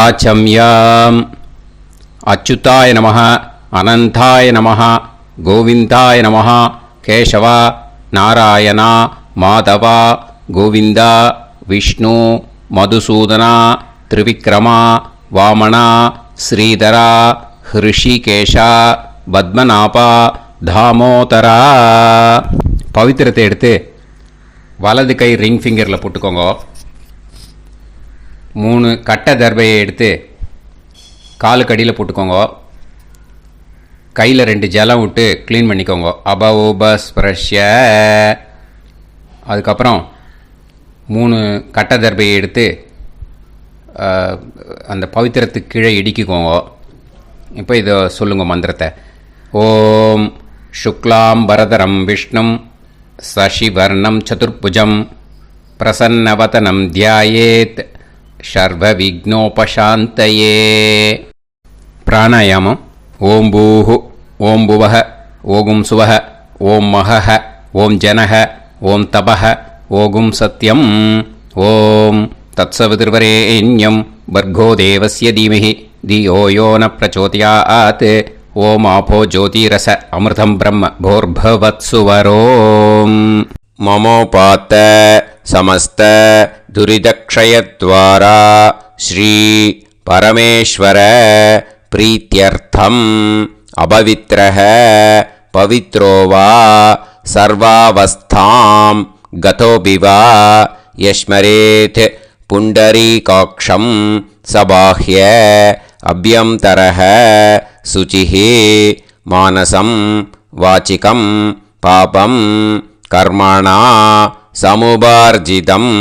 ஆச்சம்யாம். அச்சுதாய நமஹ, அனந்தாய நமஹ, கோவிந்தாய நமஹ, கேசவா, நாராயணா, மாதவா, கோவிந்தா, விஷ்ணு, மதுசூதனா, திரிவிக்ரமா, வாமனா, ஸ்ரீதரா, ஹிருஷிகேஷா, பத்மநாபா, தாமோதரா. பவித்திரத்தை எடுத்து வலது கை ரிங் ஃபிங்கரில் போட்டுக்கோங்க. 3 கட்டை தர்பையை எடுத்து காலுக்கடியில் போட்டுக்கோங்க. கையில் 2 ஜலம் விட்டு க்ளீன் பண்ணிக்கோங்க. அபவோபஸ்பிரஷ்ய. அதுக்கப்புறம் 3 கட்டை தர்பையை எடுத்து அந்த பவித்திரத்துக்கு கீழே இடிக்கிக்கோங்க. இப்போ இதை சொல்லுங்க மந்திரத்தை. ஓம் சுக்லாம் பரதரம் விஷ்ணும் சசிவர்ணம் சதுர்புஜம் பிரசன்னவதனம் தியாயேத் சர்வ விக்னோபசாந்தயே. பிராணாயாமம். ஓம் பூஹு, ஓம் புவஹ, ஓகும் சுவஹ, ஓம் மஹஹ, ஓம் ஜனஹ, ஓம் தபஹ, ஓகும் சத்யம். ஓம் தத்சவிதுர்வரேண்யம் பர்கோ தேவஸ்ய தீமஹி தியோ யோ ந பிரச்சோதயாத். ஓம் ஆபோ ஜோதிரச அமிர்தம் பிரம்ம போர்பவத்சுவரோம். மமோபாத்த சமஸ்த துரிதக்ஷயத்வாரா ஸ்ரீ பரமேஸ்வர பிரீத்யர்த்தம் அபவித்ரஹ பவித்ரோ வா சர்வாவஸ்தாம் கதோபிவா யஸ்மரேத் புண்டரீகாக்ஷம் சபாஹ்ய அப்யந்தரஹ சுச்சிஹ மானசம் வாச்சிகம் பாபம் கர்மணா சமுபார்ஜிதம்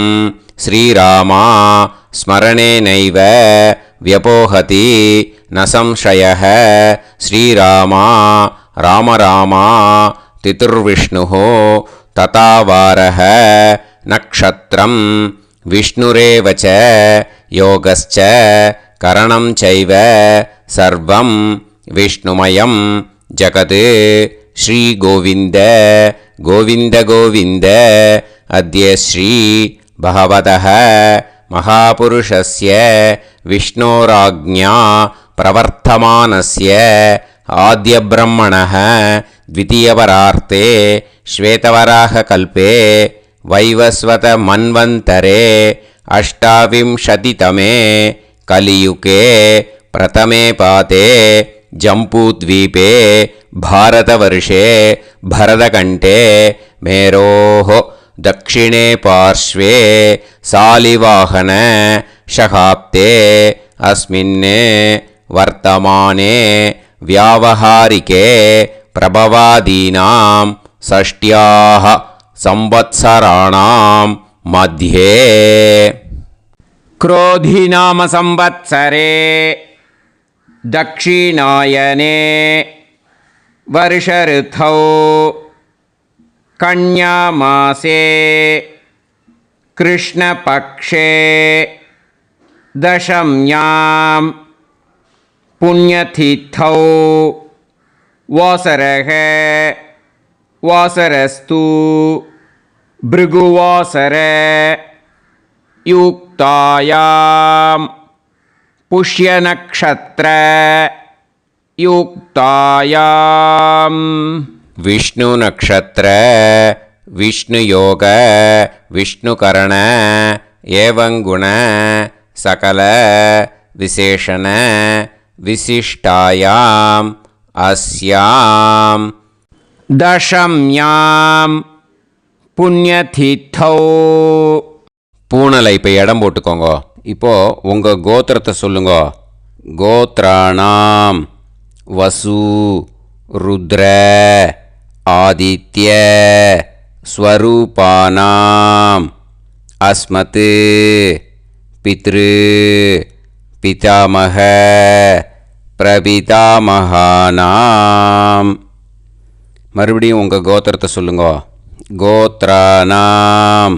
ஸ்ரீராமா ஸ்மரணேனைவ வ்யபோஹதி ந சம்சயः. ஸ்ரீராமா ராம ராமா திதுர்விஷ்ணுः ததாவாரः நக்ஷத்ரம் விஷ்ணுரேவ ச யோகஸ்ச கரணம் சைவ சர்வம் விஷ்ணுமயம் ஜகத். ஸ்ரீ கோவிந்த கோவிந்த கோவிந்த. அத்ய ஸ்ரீ பகவதः மகாபுருஷஸ்ய விஷ்ணோராஜ்ஞா பிரவர்த்தமானஸ்ய ஆத்யப்ரஹ்மணः த்விதீயவரார்த்தே ஸ்வேதவராககல்பே வைவஸ்வத மன்வந்தரே அஷ்டாவிம்சதிதமே கலியுகே பிரதமே பாதே ஜம்பூத்வீபே பாரதவர்ஷே பரதகண்டே மேரோः दक्षिणे पार्श्वे सालिवाहन शहाब्दे अस्मिन् वर्तमाने व्यावहारिके प्रभवादीनां षष्ट्याः संवत्सराणां मध्ये क्रोधिनाम संवत्सरे दक्षिणायने वर्ष ऋतौ कन्यामासे कृष्णपक्षे दशम्यां पुण्यतिथौ वासरः वासरस्तु भृगुवासर युक्तायां पुष्यनक्षत्र युक्तायां विष्णु नक्षत्र विष्णु योग विष्णुकरण एवं गुण सकल विशेषण विशिष्टायाम् अस्यां दशम्यां पुण्यतिथौ. பூனலை இப்போ இடம் போட்டுக்கோங்க. இப்போது உங்கள் கோத்திரத்தை சொல்லுங்க. கோத்ராணாம் வசு ருத்ர ஆதித்ய ஸ்வரூபானாம் அஸ்மத் பித்ரு பிதாமக பிரபிதாமகானாம். மறுபடியும் உங்கள் கோத்திரத்தை சொல்லுங்க. கோத்ராணாம்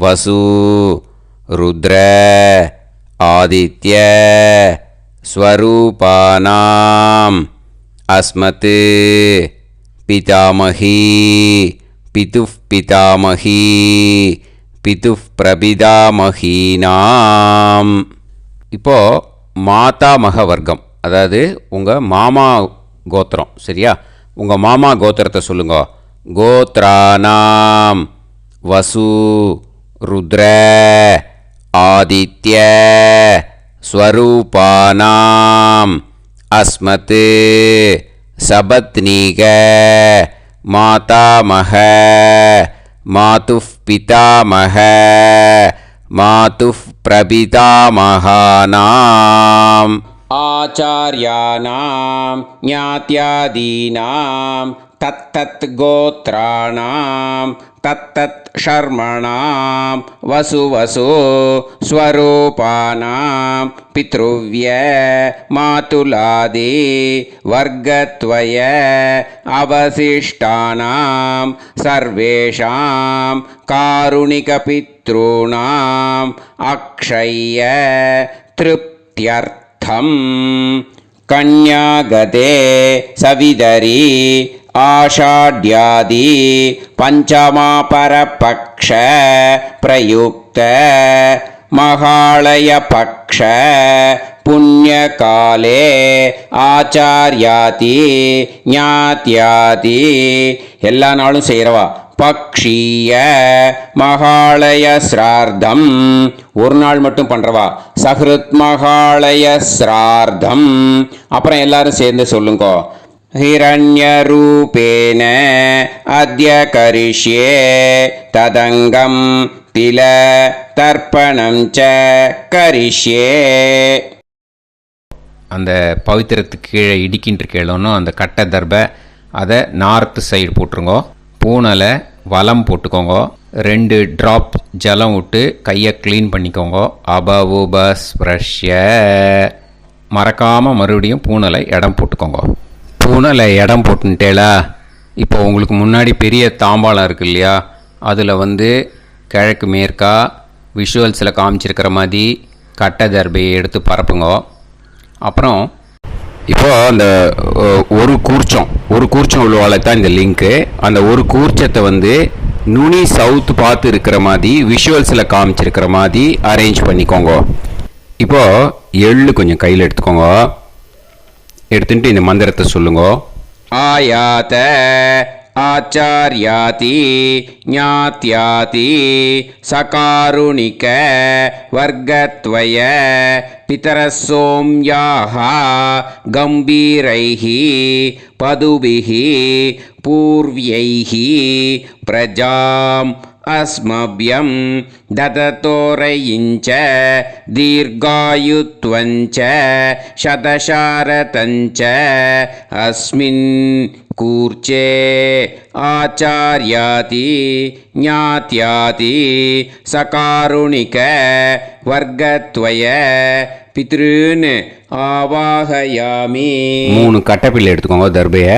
வசு ருத்ர ஆதித்ய ஸ்வரூபானாம் அஸ்மத் பிதாமகி பிதுஃப் பிதாமகி பிதுஃப் பிரபிதாமகீனாம். இப்போது மாதாமக வர்க்கம், அதாவது உங்கள் மாமா கோத்திரம். சரியா? உங்கள் மாமா கோத்திரத்தை சொல்லுங்க. கோத்ரானாம் வசு ருத்ர ஆதித்ய ஸ்வரூபானாம் அஸ்மத் சபத்னீக மாதாமக மாதுஃப் பிதாமக மாதுஃப் பிரபிதாமகானாம் ஆச்சார்யானாம் ஞாத்யாதீனாம் தத்தத் கோத்ராணாம் தத்தத் ஷர்மணாம் வசு ஸ்வரூபானாம் பித்ருவ்ய மாதுலாதி வர்க்கத்வய அவசிஷ்டானாம் சர்வேஷாம் காருணிகபித்ருணாம் அக்ஷய திருப்த்யர்த்தம் கன்யாகதே சவிதரி ஆஷாட்யாதி பஞ்சமாபரபக்ஷ பிரயுக்த மகாளய பக்ஷ புண்ணியகாலே ஆச்சார்யாதி ஞாத்யாதி எல்லா நாளும் செய்கிறவா பக்ஷீய மகாளய ஸ்ரார்த்தம் ஒரு நாள் மட்டும் பண்ணுறவா சஹ்ருத் மகாளய ஸ்ரார்த்தம். அப்புறம் எல்லாரும் சேர்ந்து சொல்லுங்க. ஹிரண்யரூபேன அத்ய கரிஷ்யே ததங்கம் தில தர்ப்பணம் ச கரிஷ்யே. அந்த பவித்திரத்துக்கு கீழே இடிக்கின்ற கீழோன்னு அந்த கட்டை தர்பை அதை நார்த்து சைடு போட்டுருங்கோ. பூனலை வலம் போட்டுக்கோங்க. 2 ட்ராப் ஜலம் விட்டு கையை க்ளீன் பண்ணிக்கோங்க. அபவுபஸ்ப்ரஷ்ய மறக்காமல் மறுபடியும் பூனலை இடம் போட்டுக்கோங்க. பூனலை இடம் போட்டுட்டேலா. இப்போ உங்களுக்கு முன்னாடி பெரிய தாம்பாளம் இருக்குது இல்லையா, அதில் கிழக்கு மேற்கா விஷுவல்ஸில் காமிச்சிருக்கிற மாதிரி கட்டை தர்பையை எடுத்து பரப்புங்க. அப்புறம் இப்போது அந்த ஒரு கூர்ச்சம் உள்ளவாளை தான் இந்த லிங்க்கு. அந்த ஒரு கூர்ச்சத்தை நுனி சவுத்து பார்த்து இருக்கிற மாதிரி விஷுவல்ஸில் காமிச்சிருக்கிற மாதிரி அரேஞ்ச் பண்ணிக்கோங்க. இப்போது எள்ளு கொஞ்சம் கையில் எடுத்துக்கோங்க. எடுத்துட்டு இந்த மந்திரத்தை சொல்லுங்க. ஆயாத ஆச்சார்யாதி ஞாத்யாதி சகாருணிக வர்க்கத்வய பிதரசோம்யாக கம்பீரைஹி பதுபிஹி பூர்வ்யைஹி பிரஜாம் அஸ்மப்யம் தததோரயிஞ்ச தீர்காயுத்வஞ்ச சதசாரதஞ்ச அஸ்மின் கூர்ச்சே ஆச்சார்யாதி ஞாத்யாதி சகாருணிக வர்க்கத்வய பித்ருன் ஆவாஹயாமி. 3 கட்டப்பிள்ளை எடுத்துக்கோங்க. தர்பையை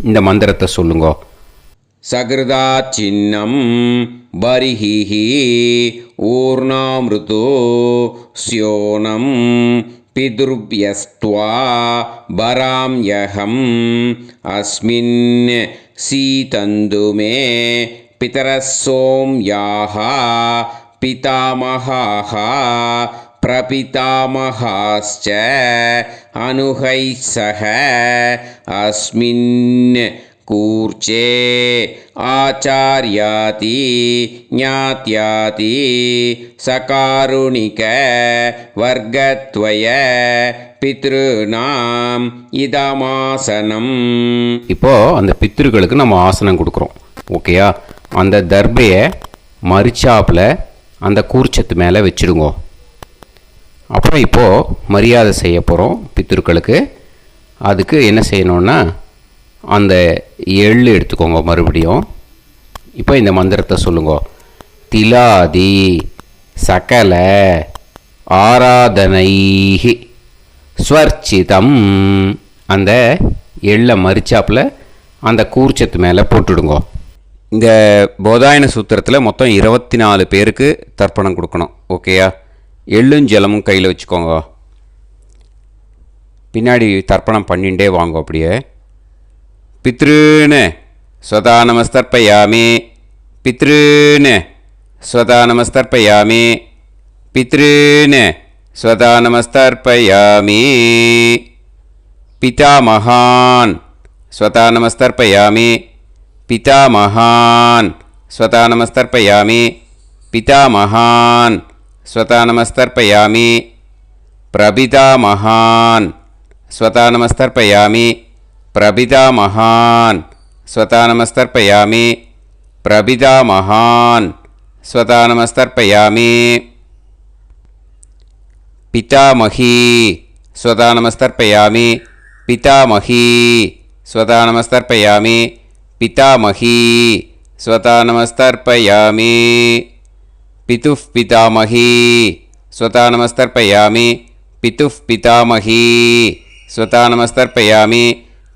இந்த மந்திரத்தை சொல்லுங்க. சகிருதா சின்னம் பரிஹி ஊர்ணாமிருதோ ஸ்யோனம் பிதுர்பியஸ்த்வா பராம்யகம் அஸ்மின் சீதந்துமே பிதரசோம்யாக பிதாமகாः பிரபிதாமகாஸ்ச அனுகைசக அஸ்மின் கூர்ச்சே ஆச்சார்யாதி ஞாத்யாதி சகாருணிக வர்க்கத்வய பித்ருநாம் இதமாசனம். இப்போது அந்த பித்ருக்களுக்கு நம்ம ஆசனம் கொடுக்குறோம். ஓகேயா? அந்த தர்பையை மரிச்சாப்பில் அந்த கூர்ச்சத்து மேலே வச்சுடுங்க. அப்புறம் இப்போது மரியாதை செய்ய போகிறோம் பித்ருக்களுக்கு. அதுக்கு என்ன செய்யணுன்னா அந்த எள்ளு எடுத்துக்கோங்க. மறுபடியும் இப்போ இந்த மந்திரத்தை சொல்லுங்க. திலாதி சகல ஆராதனைஹி ஸ்வர்ச்சிதம். அந்த எள்ளை மரிச்சாப்பில் அந்த கூர்ச்சத்து மேலே போட்டுடுங்க. இந்த போதாயன சூத்திரத்தில் மொத்தம் 24 பேருக்கு தர்ப்பணம் கொடுக்கணும். ஓகேயா? எள்ளும் ஜலமும் கையில் வச்சுக்கோங்க. பின்னாடி தர்ப்பணம் பண்ணிகிட்டே வாங்க. அப்படியே பித்ருன்னு ஸ்வதா நமஸ்தர்ப்பயாமி, பித்ருன்னு ஸ்வதா நமஸ்தர்ப்பயாமி, பித்ருன்னு स्वतानमस्तर्पयामि पितामहान् स्वतानमस्तर्पयामि पितामहान् स्वतानमस्तर्पयामि पितामहान् स्वतानमस्तर्पयामि प्रपितामहान् स्वतानमस्तर्पयामि प्रपितामहान् स्वतानमस्तर्पयामि प्रपितामहान् स्वतानमस्तर्पयामि पितामही स्वतानमस्तर्पयामि पितामही स्वतानमस्तर्पयामि पितामही स्वतानमस्तर्पयामि पितुः पितामही स्वतानमस्तर्पयामि पितुः पितामही स्वतानमस्तर्पयामि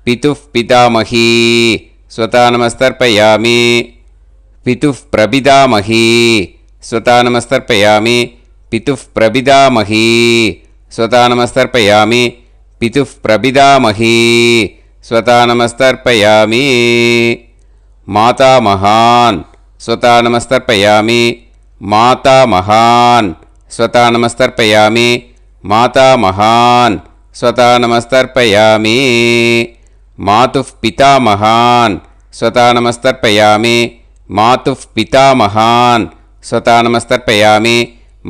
पितुः पितामही स्वतानमस्तर्पयामि पितुः प्रपितामही स्वतानमस्तर्पयामि पितुः प्रपितामही स्वतानमस्तर्पयामि पितुः प्रपितामही स्वतानमस्तर्पयामि मातामहान् स्वतानमस्तर्पयामि मातामहान् स्वतानमस्तर्पयामि मातामहान् स्वतानमस्तर्पयामि मातुः पितामहान् स्वतानमस्तर्पयामि मातुः पितामहान् स्वतानमस्तर्पयामि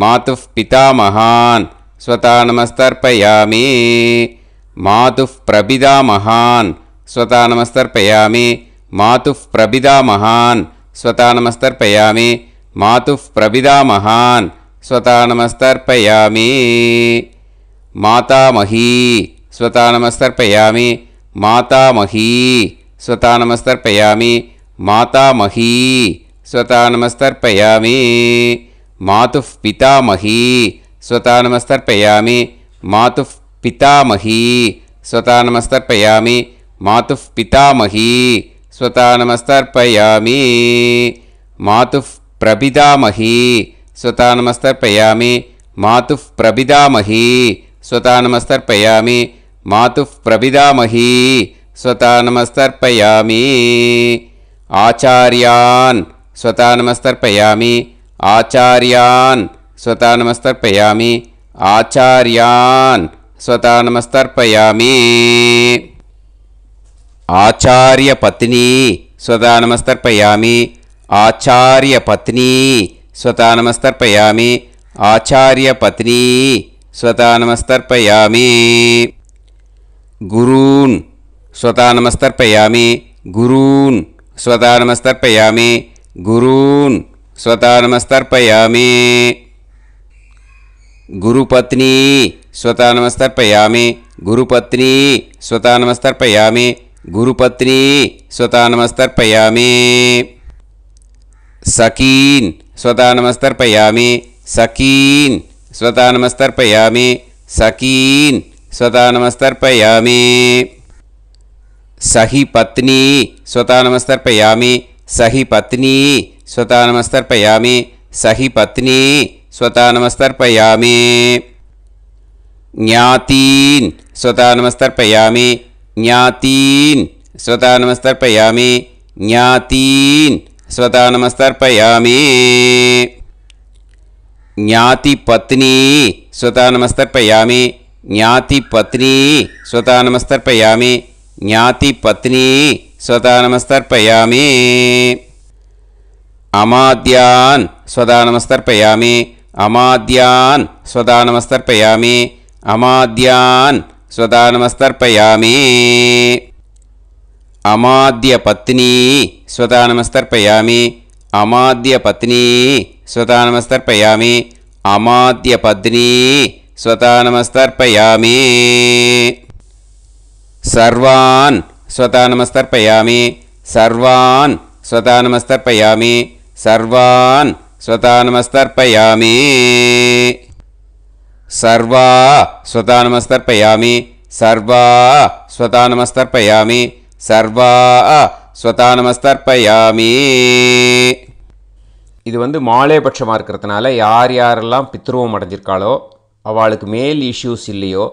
मातुः पितामहान् स्वतानमस्तर्पयामि मातुः प्रपितामहान् स्वतानमस्तर्पयामि मातुः प्रपितामहान् स्वतानमस्तर्पयामि मातुः प्रपितामहान् स्वतानमस्तर्पयामि मातामही स्वतानमस्तर्पयामि मातामही स्वतानमस्तर्पयामि मातामही स्वतानमस्तर्पयामि मातुः पितामही स्वतानमस्तर्पयामि मातुः पितामही स्वतानमस्तर्पयामि मातुः पितामही स्वतानमस्तर्पयामि मातुः प्रपितामही स्वतानमस्तर्पयामि मातुः प्रपितामही स्वतानमस्तर्पयामि मातुः प्रपितामही स्वतानमस्तर्पयामि आचार्यान् स्वतानमस्तर्पयामि आचार्यान् स्वतानमस्तर्पयामि आचार्यान् स्वतानमस्तर्पयामि आचार्यपत्नी स्वतानमस्तर्पयामि आचार्यपत्नी स्वतानमस्तर्पयामि आचार्यपत्नी स्वतानमस्तर्पयामि गुरून् स्वतानमस्तर्पयामि गुरून् स्वतानमस्तर्पयामि गुरून् स्वतानमस्तर्पयामि गुरुपत्नी स्वतानमस्तर्पयामि गुरुपत्नी स्वतानमस्तर्पयामि गुरुपत्नी स्वतानमस्तर्पयामि सखीन् स्वतानमस्तर्पयामि सखीन् स्वतानमस्तर्पयामि सखीन् स्वतानमस्तर्पयामि सही पत्नी स्वतानमस्तर्पयामि सही पत्नी स्वतानमस्तर्पयामि सही पत्नी स्वतानमस्तर्पयामि ज्ञातीन् स्वतानमस्तर्पयामि ज्ञातीन् स्वतानमस्तर्पयामि ज्ञातीन् स्वतानमस्तर्पयामि ज्ञातिपत्नी स्वतानमस्तर्पयामि ज्ञातिपत्नी स्वतानमस्तर्पयामि ज्ञातिपत्नी स्वतानमस्तर्पयामि अमाद्यान् स्वतानमस्तर्पयामि अमाद्यान् स्वतानमस्तर्पयामि अमाद्यान् स्वतानमस्तर्पयामि अमाद्यपत्नी स्वतानमस्तर्पयामि अमाद्यपत्नी स्वतानमस्तर्पयामि अमाद्यपत्नी स्वतानमस्तर्पयामि सर्वान् स्वतानमस्तर्पयामि सर्वान् स्वतानमस्तर्पयामि सर्वान् स्वतानमस्तर्पयामि सर्वा स्वतानमस्तर्पयामि सर्वा स्वतानमस्तर्पयामि सर्वा स्वतानमस्तर्पयामि இது மாலைபட்சமாக இருக்கிறதுனால யார் யாரெல்லாம் பித்ருவம் அடைஞ்சிருக்காளோ அவளுக்கு மேல் இஷ்யூஸ் இல்லையோ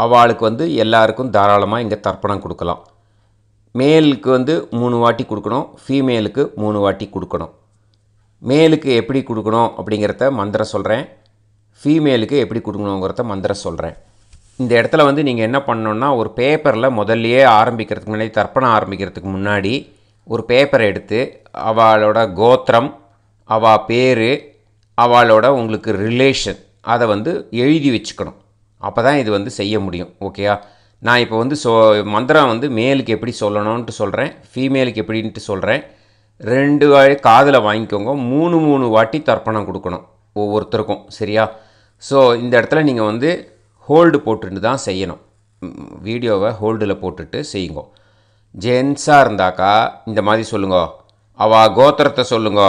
அவளுக்கு எல்லாருக்கும் தாராளமாக இங்கே தர்ப்பணம் கொடுக்கலாம். மேலுக்கு 3 வாட்டி கொடுக்கணும், ஃபீமேலுக்கு 3 வாட்டி கொடுக்கணும். மேலுக்கு எப்படி கொடுக்கணும் அப்படிங்கிறத மந்திரம் சொல்கிறேன். ஃபீமேலுக்கு எப்படி கொடுக்கணுங்கிறத மந்திரம் சொல்கிறேன். இந்த இடத்துல வந்து நீங்கள் என்ன பண்ணணுன்னா, ஒரு பேப்பரில் முதல்லையே ஆரம்பிக்கிறதுக்கு முன்னாடி, தர்ப்பணம் ஆரம்பிக்கிறதுக்கு முன்னாடி ஒரு பேப்பரை எடுத்து அவளோட கோத்திரம், அவள் பேர், அவளோட உங்களுக்கு ரிலேஷன் அதை வந்து எழுதி வச்சுக்கணும். அப்போ தான் இது வந்து செய்ய முடியும். ஓகேயா? நான் இப்போ வந்து மந்திரம் வந்து மேலுக்கு எப்படி சொல்லணும்ன்ட்டு சொல்கிறேன், ஃபீமேலுக்கு எப்படின்ட்டு சொல்கிறேன். 2 காதில் வாங்கிக்கோங்க. 3 வாட்டி தர்ப்பணம் கொடுக்கணும் ஒவ்வொருத்தருக்கும். சரியா? ஸோ இந்த இடத்துல நீங்கள் வந்து ஹோல்டு போட்டுட்டு தான் செய்யணும். வீடியோவை ஹோல்டில் போட்டுட்டு செய்யுங்க. ஜென்ஸாக இருந்தாக்கா இந்த மாதிரி சொல்லுங்க. அவ கோத்திரத்தை சொல்லுங்க,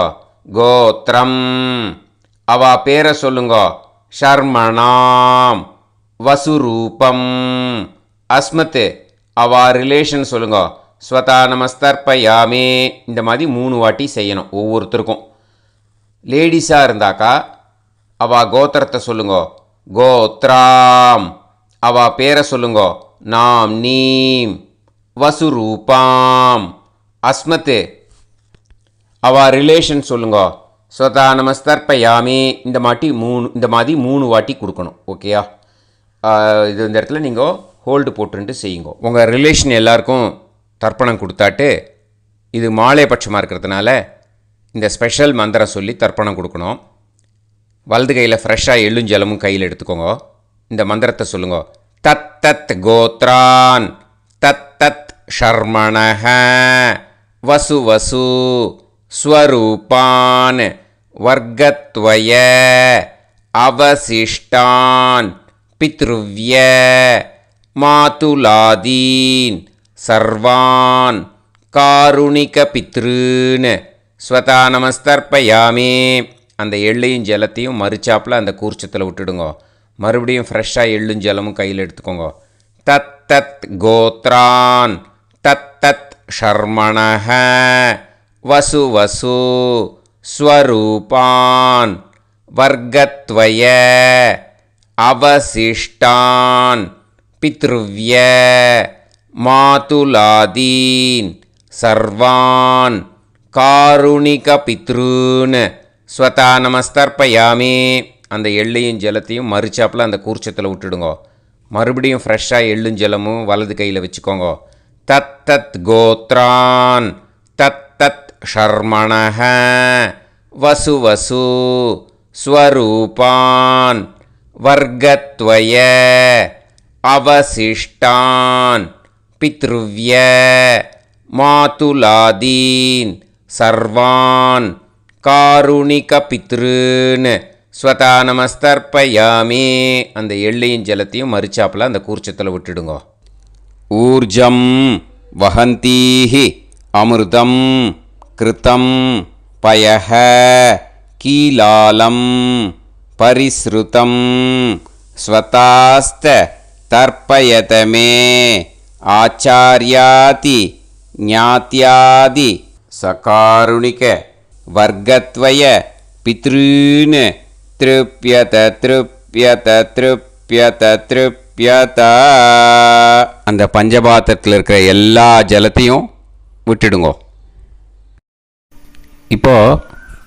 கோத்திரம். அவ பேரை சொல்லுங்க, ஷர்மணாம் வசுரூபம். அஸ்மத்து. அவ ரிலேஷன் சொல்லுங்க, ஸ்வதா நமஸ்தர்ப்பயாமே. இந்த மாதிரி 3 வாட்டி செய்யணும் ஒவ்வொருத்தருக்கும். லேடிஸாக இருந்தாக்கா அவ கோத்திரத்தை சொல்லுங்க, கோத்ராம். அவ பேரை சொல்லுங்க, நாம் நீம் வசுரூபாம். அஸ்மத்து. அவ ரிலேஷன் சொல்லுங்க, ஸ்வதா நமஸ்தர்ப்பயாமே. இந்த மாதிரி 3 வாட்டி கொடுக்கணும். ஓகேயா? இது இந்த இடத்துல நீங்கள் ஹோல்டு போட்டுன்ட்டு செய்யுங்க. உங்கள் ரிலேஷன் எல்லாருக்கும் தர்ப்பணம் கொடுத்தாட்டு, இது மாலை பட்சமாக இருக்கிறதுனால இந்த ஸ்பெஷல் மந்திரம் சொல்லி தர்ப்பணம் கொடுக்கணும். வலது கையில் ஃப்ரெஷ்ஷாக எள்ளும் ஜலமும் கையில் எடுத்துக்கோங்க. இந்த மந்திரத்தை சொல்லுங்க. தத் தத் கோத்ரான் தத் தத் ஷர்மணஹ வசு வசு ஸ்வரூபான் வர்க்கத்வய அவசிஷ்டான் பித்ருவ்ய மாதுலாதீன் சர்வான் காருணிக பித்ருன் ஸ்வதா நமஸ்தர்ப்பயாமே. அந்த எள்ளையும் ஜலத்தையும் மறுச்சாப்பில் அந்த கூர்ச்சத்தில் விட்டுடுங்க. மறுபடியும் ஃப்ரெஷ்ஷாக எள்ளும் ஜலமும் கையில் எடுத்துக்கோங்க. தத் தத் கோத்ரான் தத் தத் ஷர்மணஹ வசு வசு ஸ்வரூபான் வர்க்கத்வய அவசிஷ்டான் பித்ருவ்ய மாதுலாதீன் சர்வான் காருணிக பித்ருன் ஸ்வதா நமஸ்தர்ப்பயாமே. அந்த எள்ளையும் ஜலத்தையும் மறுச்சாப்பில் அந்த கூர்ச்சத்தில் விட்டுடுங்க. மறுபடியும் ஃப்ரெஷ்ஷாக எள்ளும் ஜலமும் வலது கையில் வச்சுக்கோங்க. தத் தத் கோத்ரான் தத் தத் ஷர்மணஹ வசு வசு ஸ்வரூபான் வர்க்கத்வய அவசிஷ்டான் பித்ருவ்ய மாதுலாதீன் சர்வான் காருணிக பித்ருன் ஸ்வதா நமஸ்தர்ப்பயாமே. அந்த எள்ளையும் ஜலத்தையும் மறுச்சாப்பில் அந்த கூர்ச்சத்தில் விட்டுடுங்க. ஊர்ஜம் வஹந்தீஹி அமிர்தம் கிருதம் பயஹ கீலாலம் பரிஸ்ருதம் ஸ்வதாஸ்த தர்ப்பயதமே ஆச்சார்யாதி ஞாத்யாதி சகாருணிக வர்க்கத்வய பித்ருன் திருப்யத திருப்யத திருப்யத திருப்யத. அந்த பஞ்சபாத்திரத்தில் இருக்கிற எல்லா ஜலத்தையும் விட்டுடுங்க. இப்போது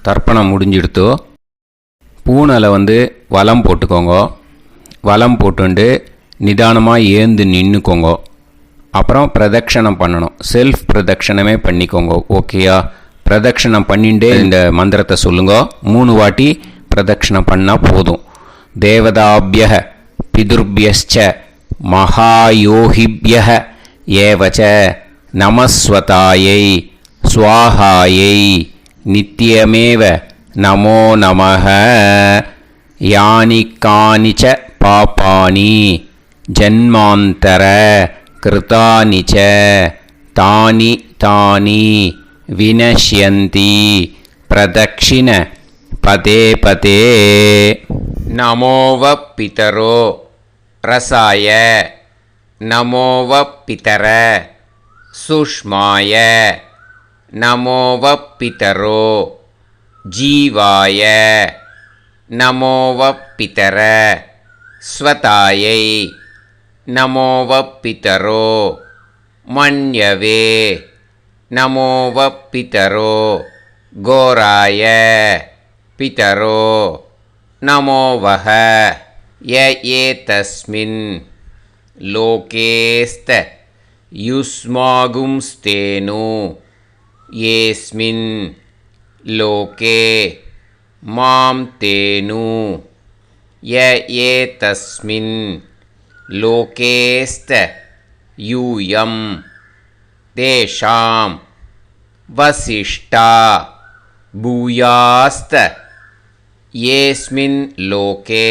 தர்ப்பணம் முடிஞ்சிடுத்தோ பூனலை வந்து வலம் போட்டுக்கோங்க. வலம் போட்டுண்டு நிதானமாக ஏந்து நின்றுக்கோங்க. அப்புறம் பிரதட்சணம் பண்ணணும். செல்ஃப் பிரதட்சணமே பண்ணிக்கோங்க. ஓகேயா? பிரதட்சணம் பண்ணிண்டே இந்த மந்திரத்தை சொல்லுங்க. 3 வாட்டி பிரதட்சணம் பண்ணால் போதும். தேவதாபியः பிதுர்பியஸ்ச மகாயோகிபியः ஏவச்ச நமஸ்வதாயை ஸ்வாஹாயை நித்யமேவ நமோ நமः. யானி கானிச்ச பாபானி ஜன்மாந்தர கிருதானி ச தானி தானி வினஷ்யந்தி பிரதக்ஷிண பதே பதே. நமோவ பிதரோ ரசாய நமோவ பிதர சுஷ்மாய நமோவ பிதரோ ஜீவாய நமோவ பிதர ஸ்வதாயை நமோவ பிதரோ மன்யவே நமோவ பிதரோ கோராய பிதரோ நமோ வஹ ய ஏதஸ்மின் லோகேஸ்த யுஸ்மாகும்ஸ்தேனு ஏஸ்மின் லோகே மாம் தேனு ய ஏதஸ்மின் லோகேஸ்த யூயம் தேஷாம் வசிஷ்டா பூயாஸ்த ஏஸ்மின் லோகே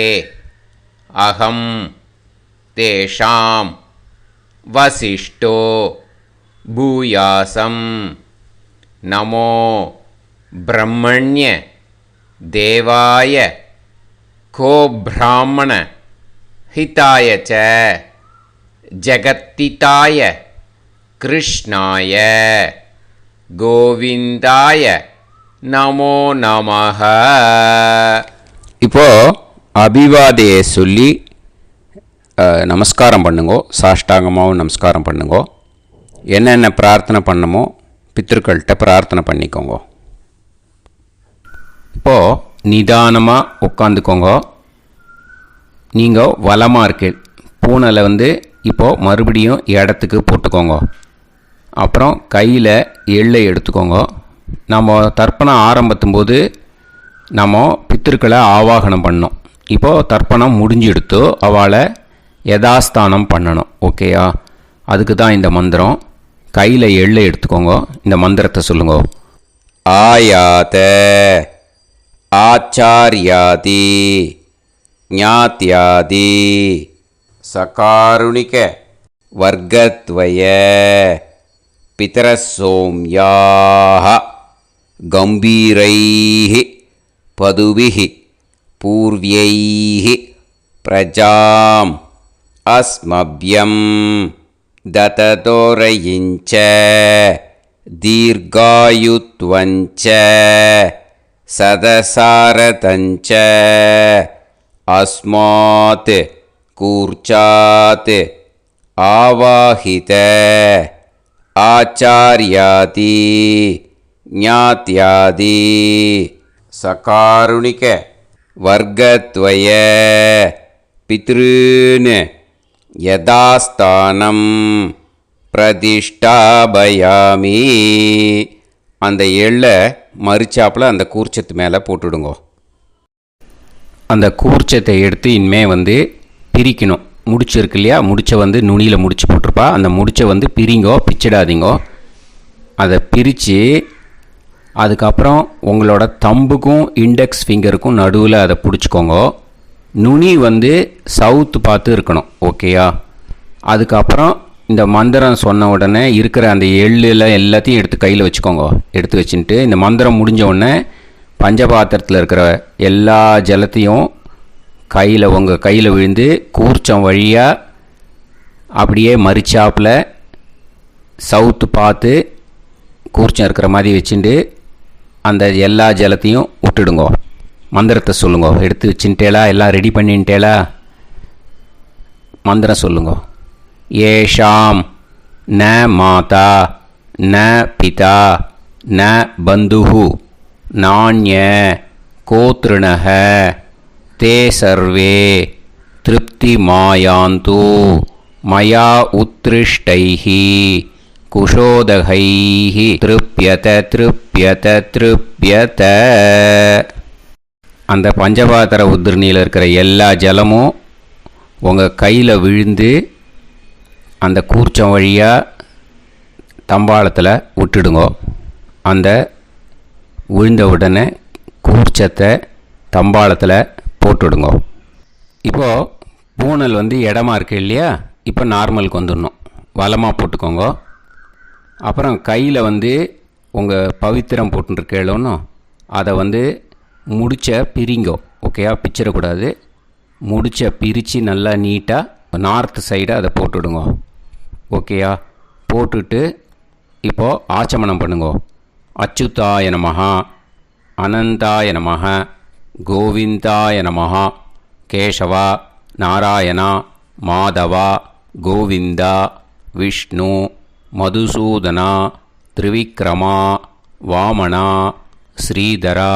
அகம் தேஷாம் வசிஷ்டோ பூயாசம் நமோ பிரம்மண்ய தேவாய கோ பிராமண ஹிதாய ச ஜகத்திதாய கிருஷ்ணாய கோவிந்தாய நமோ நமஹ. இப்போது அபிவாதையை சொல்லி நமஸ்காரம் பண்ணுங்கோ. சாஷ்டாங்கமாகவும் நமஸ்காரம் பண்ணுங்கோ. என்னென்ன பிரார்த்தனை பண்ணமோ பித்ருக்கள்கிட்ட பிரார்த்தனை பண்ணிக்கோங்க. இப்போது நிதானமாக உட்காந்துக்கோங்க. நீங்கள் வலமாக இருக்கு பூனலை இப்போது மறுபடியும் இடத்துக்கு போட்டுக்கோங்க. அப்புறம் கையில் எள்ளை எடுத்துக்கோங்க. நம்ம தர்ப்பணம் ஆரம்பித்தும்போது நம்ம பித்திருக்களை ஆவாகனம் பண்ணோம். இப்போது தர்ப்பணம் முடிஞ்செடுத்து அவளை யதாஸ்தானம் பண்ணணும். ஓகேயா? அதுக்கு தான் இந்த மந்திரம். கையில் எள்ளை எடுத்துக்கோங்க. இந்த மந்திரத்தை சொல்லுங்க. ஆயாத ஆச்சாரியாதி ஞாத்யாதி சகாருணிக வர்க்கத்வய பிதரசோம்யாஹ கம்பீரைஹி பதுபிஹி பூர்வ்யைஹி பிரஜாம் அஸ்மப்யம் தததோரயிஞ்ச தீர்காயுத்வஞ்ச சதசாரதஞ்ச அஸ்மாத் கூர்ச்சாத் ஆவாஹித ஆச்சார்யாதி ஞாத்யாதி சகாருணிக வர்க்கத்வய பித்ருன் யதாஸ்தானம் பிரதிஷ்டாபயாமி. அந்த எள்ளை மறிச்சாப்பில் அந்த கூர்ச்சத்து மேலே போட்டுடுங்கோ. அந்த கூர்ச்சத்தை எடுத்து இனிமே பிரிக்கணும். முடிச்சு இருக்கு இல்லையா? முடிச்சை நுனியில் முடிச்சு போட்டிருப்பா. அந்த முடிச்சை பிரிங்கோ, பிச்சிடாதீங்கோ. அதை பிரித்து அதுக்கப்புறம் உங்களோட தம்புக்கும் இண்டெக்ஸ் ஃபிங்கருக்கும் நடுவில் அதை பிடிச்சிக்கோங்க. நுனி சவுத்து பார்த்து இருக்கணும். ஓகேயா? அதுக்கப்புறம் இந்த மந்திரம் சொன்ன உடனே இருக்கிற அந்த எள்ளில் எல்லாத்தையும் எடுத்து கையில் வச்சுக்கோங்க. எடுத்து வச்சுட்டு இந்த மந்திரம் முடிஞ்ச உடனே பஞ்சபாத்திரத்தில் இருக்கிற எல்லா ஜலத்தையும் உங்கள் கையில் விழுந்து கூர்ச்சம் வழியாக அப்படியே மறிச்சாப்பில் சவுத்து பார்த்து கூர்ச்சம் இருக்கிற மாதிரி வச்சுட்டு அந்த எல்லா ஜலத்தையும் விட்டுடுங்க. மந்திரத்தை சொல்லுங்க. எடுத்து வச்சுட்டேலா? எல்லாம் ரெடி பண்ணிட்டேலா? மந்திரம் சொல்லுங்க. ஏஷாம் ந மாதா ந பிதா ந பந்துஹு நாண்ய கோத்ருணஹ தே சர்வே திருப்தி மாயாந்து மயா உத்ருஷ்டைஹி குஷோதகைஹி திருப்யத திருப்யத திருப்யத. அந்த பஞ்சபாத்திர உதிர்ணியில் இருக்கிற எல்லா ஜலமும் உங்கள் கையில் விழுந்து அந்த கூர்ச்சம் வழியாக தம்பாளத்தில் விட்டுடுங்க. அந்த விழுந்த உடனே கூர்ச்சத்தை தம்பாளத்தில் போட்டுடுங்க. இப்போது பூனல் இடமா இருக்கு இல்லையா? இப்போ நார்மலுக்கு வந்துடணும். வலமாக போட்டுக்கோங்க. அப்புறம் கையில் உங்கள் பவித்திரம் போட்டுருக்கேளோன்னு அதை முடிச்ச பிரிங்கோ. ஓகேயா? பிச்சிடக்கூடாது. முடிச்ச பிரித்து நல்லா நீட்டாக நார்த் சைடு அதை போட்டுவிடுங்க. ஓகேயா? போட்டுட்டு இப்போது ஆச்சமனம் பண்ணுங்க. அச்சுதாய நமஹ அனந்தாய நமஹ கோவிந்தாய நமஹ கேசவா நாராயணா மாதவா கோவிந்தா விஷ்ணு மதுசூதனா திரிவிக்ரமா வாமனா ஸ்ரீதரா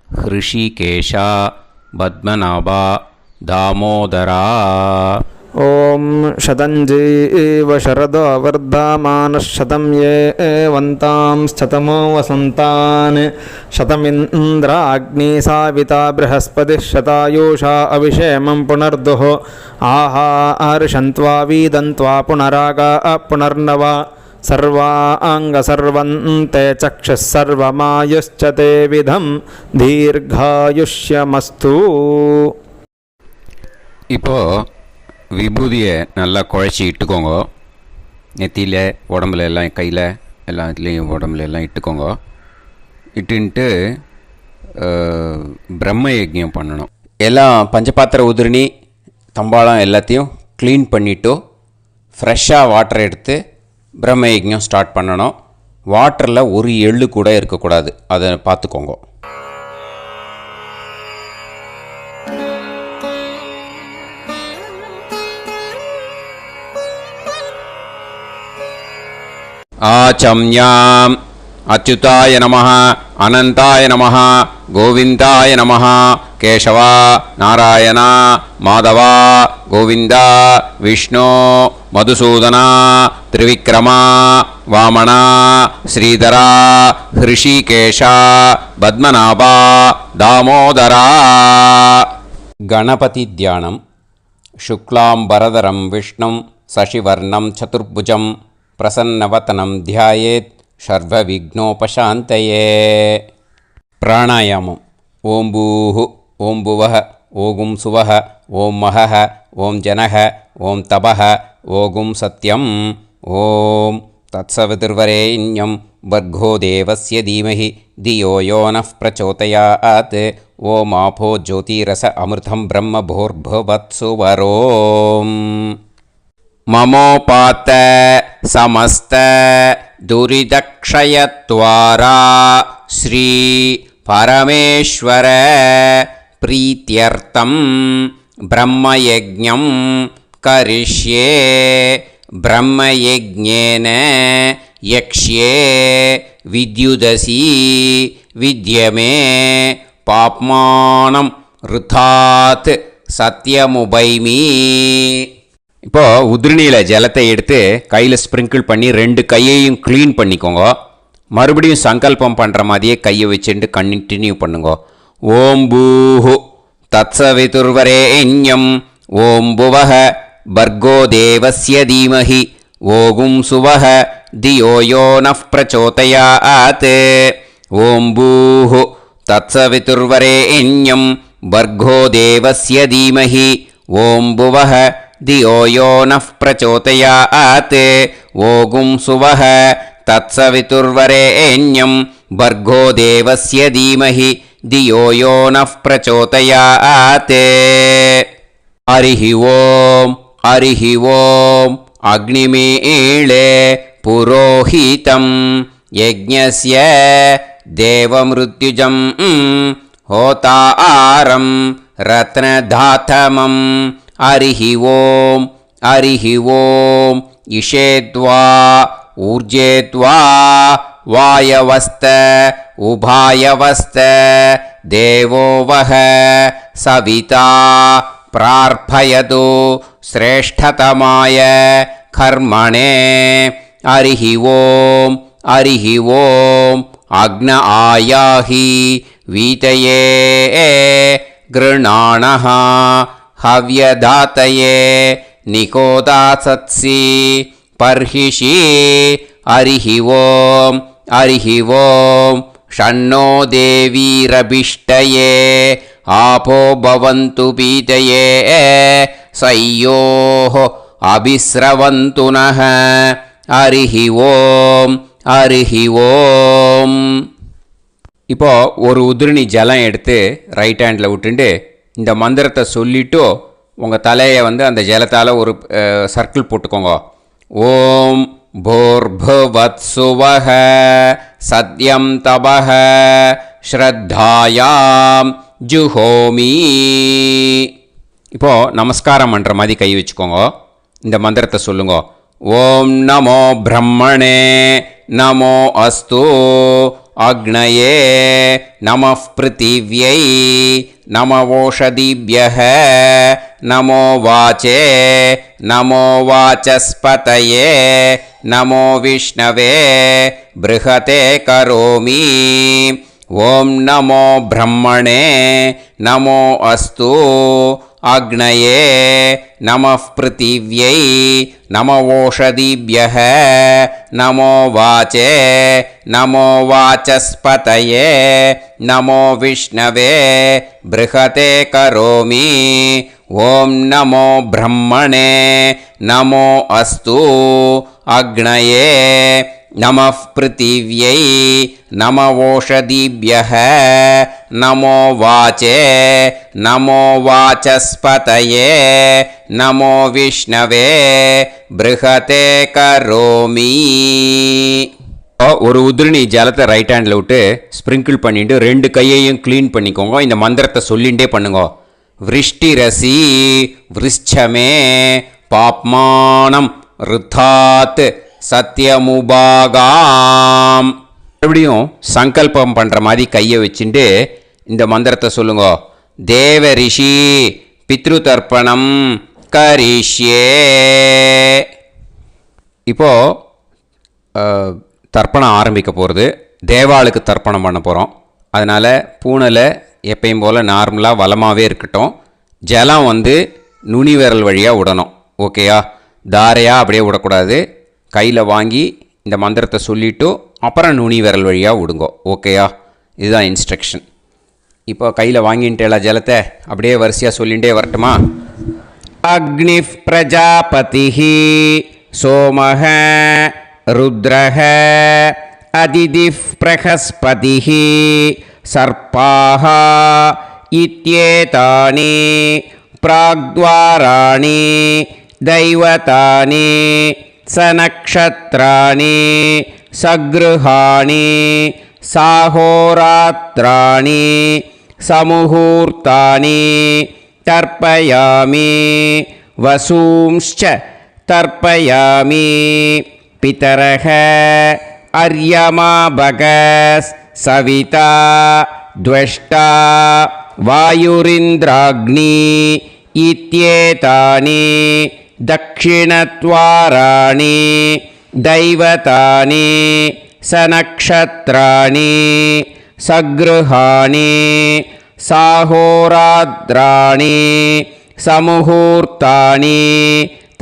ஹிருஷிகேஷா பத்மநாபா தாமோதரா. ॐ शतञ्जीव शरदो वर्धमानः शतं ये वन्तां शतमो वसन्तान् शतमिन्द्राग्नी साविता बृहस्पतिः शतायुषा अभिषेमं पुनर्दुः आहार्षन्त्वा वीदन्त्वा पुनरागा पुनर्नव सर्वाङ्गसर्वन्ते चक्षुः सर्वमायुश्च ते विधं दीर्घायुष्यमस्तु. இப்போது விபூதியை நல்லா குழச்சி இட்டுக்கோங்க. நெத்தியில் உடம்புல எல்லாம் கையில் எல்லாத்துலேயும் உடம்புல எல்லாம் இட்டுக்கோங்க. இட்டுன்ட்டு பிரம்ம யஜ்ஞம் பண்ணணும். எல்லாம் பஞ்சபாத்திர உதிரணி தம்பாளம் எல்லாத்தையும் க்ளீன் பண்ணிவிட்டு ஃப்ரெஷ்ஷாக வாட்டர் எடுத்து பிரம்ம யஜ்ஞம் ஸ்டார்ட் பண்ணணும். வாட்டரில் ஒரு எள்ளு கூட இருக்கக்கூடாது, அதை பார்த்துக்கோங்க. ஆச்சம்யாம் அச்சுதாய நமः அனந்தாய நமः கோவிந்தாய நமः கேசவா நாராயணா மாதவா கோவிந்தா விஷ்ணு மதுசூதனா திரிவிக்ரமா வாமனா ஸ்ரீதரா ஹிருஷிகேஷா பத்மநாபா தாமோதரா. கணபதி தியானம். சுக்லாம்பரதரம் விஷ்ணும் சசிவர்ணம் சதுர்புஜம் பிரசன்னவதனம் தியாயேத் சர்வவிக்னோபசாந்தயே. பிராணாயாமம். ஓம் பூஹு ஓம் புவஹ ஓகும் சுவஹ ஓம் மஹஹ ஓம் ஜனஹ ஓம் தபஹ ஓகும் சத்யம். ஓம் தத்சவிதுர்வரேண்யம் வர்கோ தேவஸ்ய தீமஹி தியோ யோ நः பிரச்சோதயாத். ஓம் ஆபோ ஜோதிரச அமிர்தம் பிரம்ம பூர்புவத்சு வரோம். மமோபாத்த சமஸ்த துரிதக்ஷயத்வாரா ஸ்ரீ பரமேஸ்வர பிரீத்யர்த்தம் பிரம்மயஜ்ஞம் கரிஷ்யே. பிரம்மயஜ்ஞேன யக்ஷ்யே வித்யுதசி வித்யமே பாப்மானம் ருதாத் சத்யமுபைமி. இப்போது உதிரணியில் ஜலத்தை எடுத்து கையில் ஸ்ப்ரிங்கிள் பண்ணி 2 கையையும் க்ளீன் பண்ணிக்கோங்க. மறுபடியும் சங்கல்பம் பண்ணுற மாதிரியே கையை வச்சுட்டு கண்டினியூ பண்ணுங்க. ஓம் பூஹு தத்சவிதுர்வரேண்யம் ஓம் புவஹ பர்கோ தேவஸ்ய தீமஹி ஓகும் சுவஹ தியோ யோ நः பிரச்சோதயாத். ஓம் பூஹு தத்சவிதுர்வரேண்யம் பர்கோ தேவஸ்ய தீமஹி ஓம் புவஹ தியோ யோ நः பிரச்சோதயாத். ஓகும் சுவஹ தத்சவிதுர்வரேண்யம் பர்கோ தேவஸ்ய தீமஹி தியோ யோ நः பிரச்சோதயாத். ஹரிஹி ஓம் ஹரிஹி ஓம். அக்னிமீளே புரோஹிதம் யஜ்ஞஸ்ய தேவமிருத்யுஜம் ஹோதாரம் ரத்னதாதமம். ஹரிஹி ஓம் ஹரிஹி ஓம். இஷேத்வா ஊர்ஜேத்வா வாயவஸ்த உபாயவஸ்த தேவோ வஹ சவிதா பிரார்ப்பயது ஸ்ரேஷ்டதமாய கர்மணே. ஹரிஹி ஓம் ஹரிஹி ஓம். அக்ன ஆயாஹி வீதயே கிருணாணஹ ஹவ்யதாத்தயே நிகோதாசத்சி பர்ஹிஷி. ஹரிஹி ஓம் ஹரிஹி ஓம். ஷண்ணோ தேவீரபிஷ்டயே ஆபோ பவந்து பீதயே சய்யோஹ அபிஸ்ரவந்து நஹ. ஹரிஹி ஓம் ஹரிஹி ஓம். இப்போது ஒரு உதிரணி ஜலம் எடுத்து ரைட் ஹேண்டில் விட்டுண்டு இந்த மந்திரத்தை சொல்லிவிட்டு உங்கள் தலையை அந்த ஜலத்தால் ஒரு சர்க்கிள் போட்டுக்கோங்க. ஓம் பூர்புவத்சுவஹ சத்யம் தபஹ ஸ்ரத்தாயாம் ஜுஹோமி. இப்போது நமஸ்காரம் பண்ணுற மாதிரி கை வச்சுக்கோங்க. இந்த மந்திரத்தை சொல்லுங்க. ஓம் நமோ பிரம்மணே நமோ அஸ்து अग्नये नमः पृथिव्यै नमवोषधीभ्यः नमो वाचे नमो वाचस्पतये नमो विष्णवे बृहते करोमि ॐ नमो ब्रह्मणे नमो अस्तु अग्नये नमः पृथिव्यै नमवोषधीभ्यः नमो वाचे नमो वाचस्पतये नमो विष्णवे बृहते करोमि ॐ नमो ब्रह्मणे नमो अस्तु अग्नये नमः पृथिव्यै नमवोषधीभ्यः नमो वाचे नमो वाचस्पतये नमो विष्णवे बृहते करोमि ஒரு உதிரணி ஜலத்தை ரைட் ஹேண்டில் விட்டு ஸ்ப்ரிங்கிள் பண்ணிட்டு 2 கையையும் க்ளீன் பண்ணிக்கோங்க. இந்த மந்திரத்தை சொல்லிகிட்டே பண்ணுங்க. விருஷ்டிரசி விருஷ்சமே பாப்மானம் ருத்தாத் சத்யமுபாகாம். மறுபடியும் சங்கல்பம் பண்ணுற மாதிரி கையை வச்சுட்டு இந்த மந்திரத்தை சொல்லுங்க. தேவ ரிஷி பித்ரு தர்ப்பணம் கரிஷ்யே. இப்போது தர்ப்பணம் ஆரம்பிக்க போகிறது. தேவாளுக்கு தர்ப்பணம் பண்ண போகிறோம். அதனால் பூனலை எப்பயும் போல் நார்மலாக வளமாகவே இருக்கட்டும். ஜலம் நுனி விரல் வழியாக விடணும். ஓகேயா? தாரையாக அப்படியே விடக்கூடாது. கையில் வாங்கி இந்த மந்திரத்தை சொல்லிவிட்டு அப்புறம் நுனி விரல் வழியாக விடுங்கோ. ஓகேயா? இதுதான் இன்ஸ்ட்ரக்ஷன். இப்போ கையில் வாங்கிட்டேல ஜலத்தை அப்படியே வரிசையாக சொல்லிகிட்டே வரட்டுமா? அக்னி பிரஜாபதி சோமஹ ருத்ரஹ அதிதி பிரகஸ்பதி சர்ப்பாஹ இத்யேதானி பிராக்த்வாராணி தைவதானி சநக்ஷத்ராணி சக்ருஹாணி சாஹோராத்ராணி சமுஹூர்த்தானி தர்ப்பயாமி வசூம்ச்ச தர்ப்பயாமி பிதரஹ அர்யமா பகஸ் சவிதா த்வஷ்டா வாயுரிந்திராக்னி இத்யேதானி தக்ஷிணத்வாராணி தைவதானி சநக்ஷத்ராணி சக்ருஹாணி சாஹோராத்ராணி சமுஹூர்த்தானி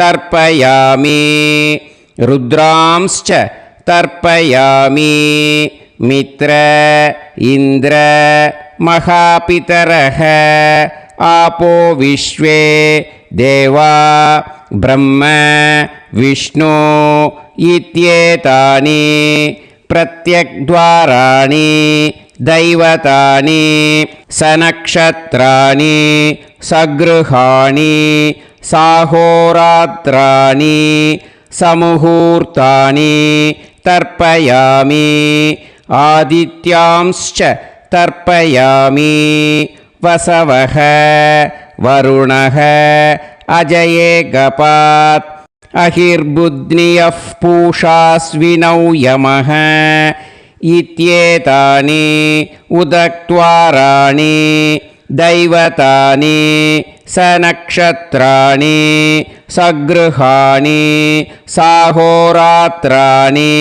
தர்ப்பயாமி ருத்ராம்ஸ்ச தர்ப்பயாமி மித்ர இந்திர மகாபிதரஹ ஆபோ விஸ்வே தேவா பிரம்ம விஷ்ணு இத்யேதானி பிரத்யக்த்வாராணி தைவதானி சநக்ஷத்ராணி சக்ருஹாணி சாஹோராத்ராணி சமுஹூர்த்தானி தர்ப்பயாமி ஆதித்யாம்ஸ்ச தர்ப்பயாமி வசவஹ வருணஹ அஜயே கபாத் அஹிர்புத்னியஃப் பூஷாஸ்வினௌ யமஹ இத்யேதானி உதக்த்வாராணி தைவதானி சநக்ஷத்ராணி சக்ருஹாணி சாஹோராத்ராணி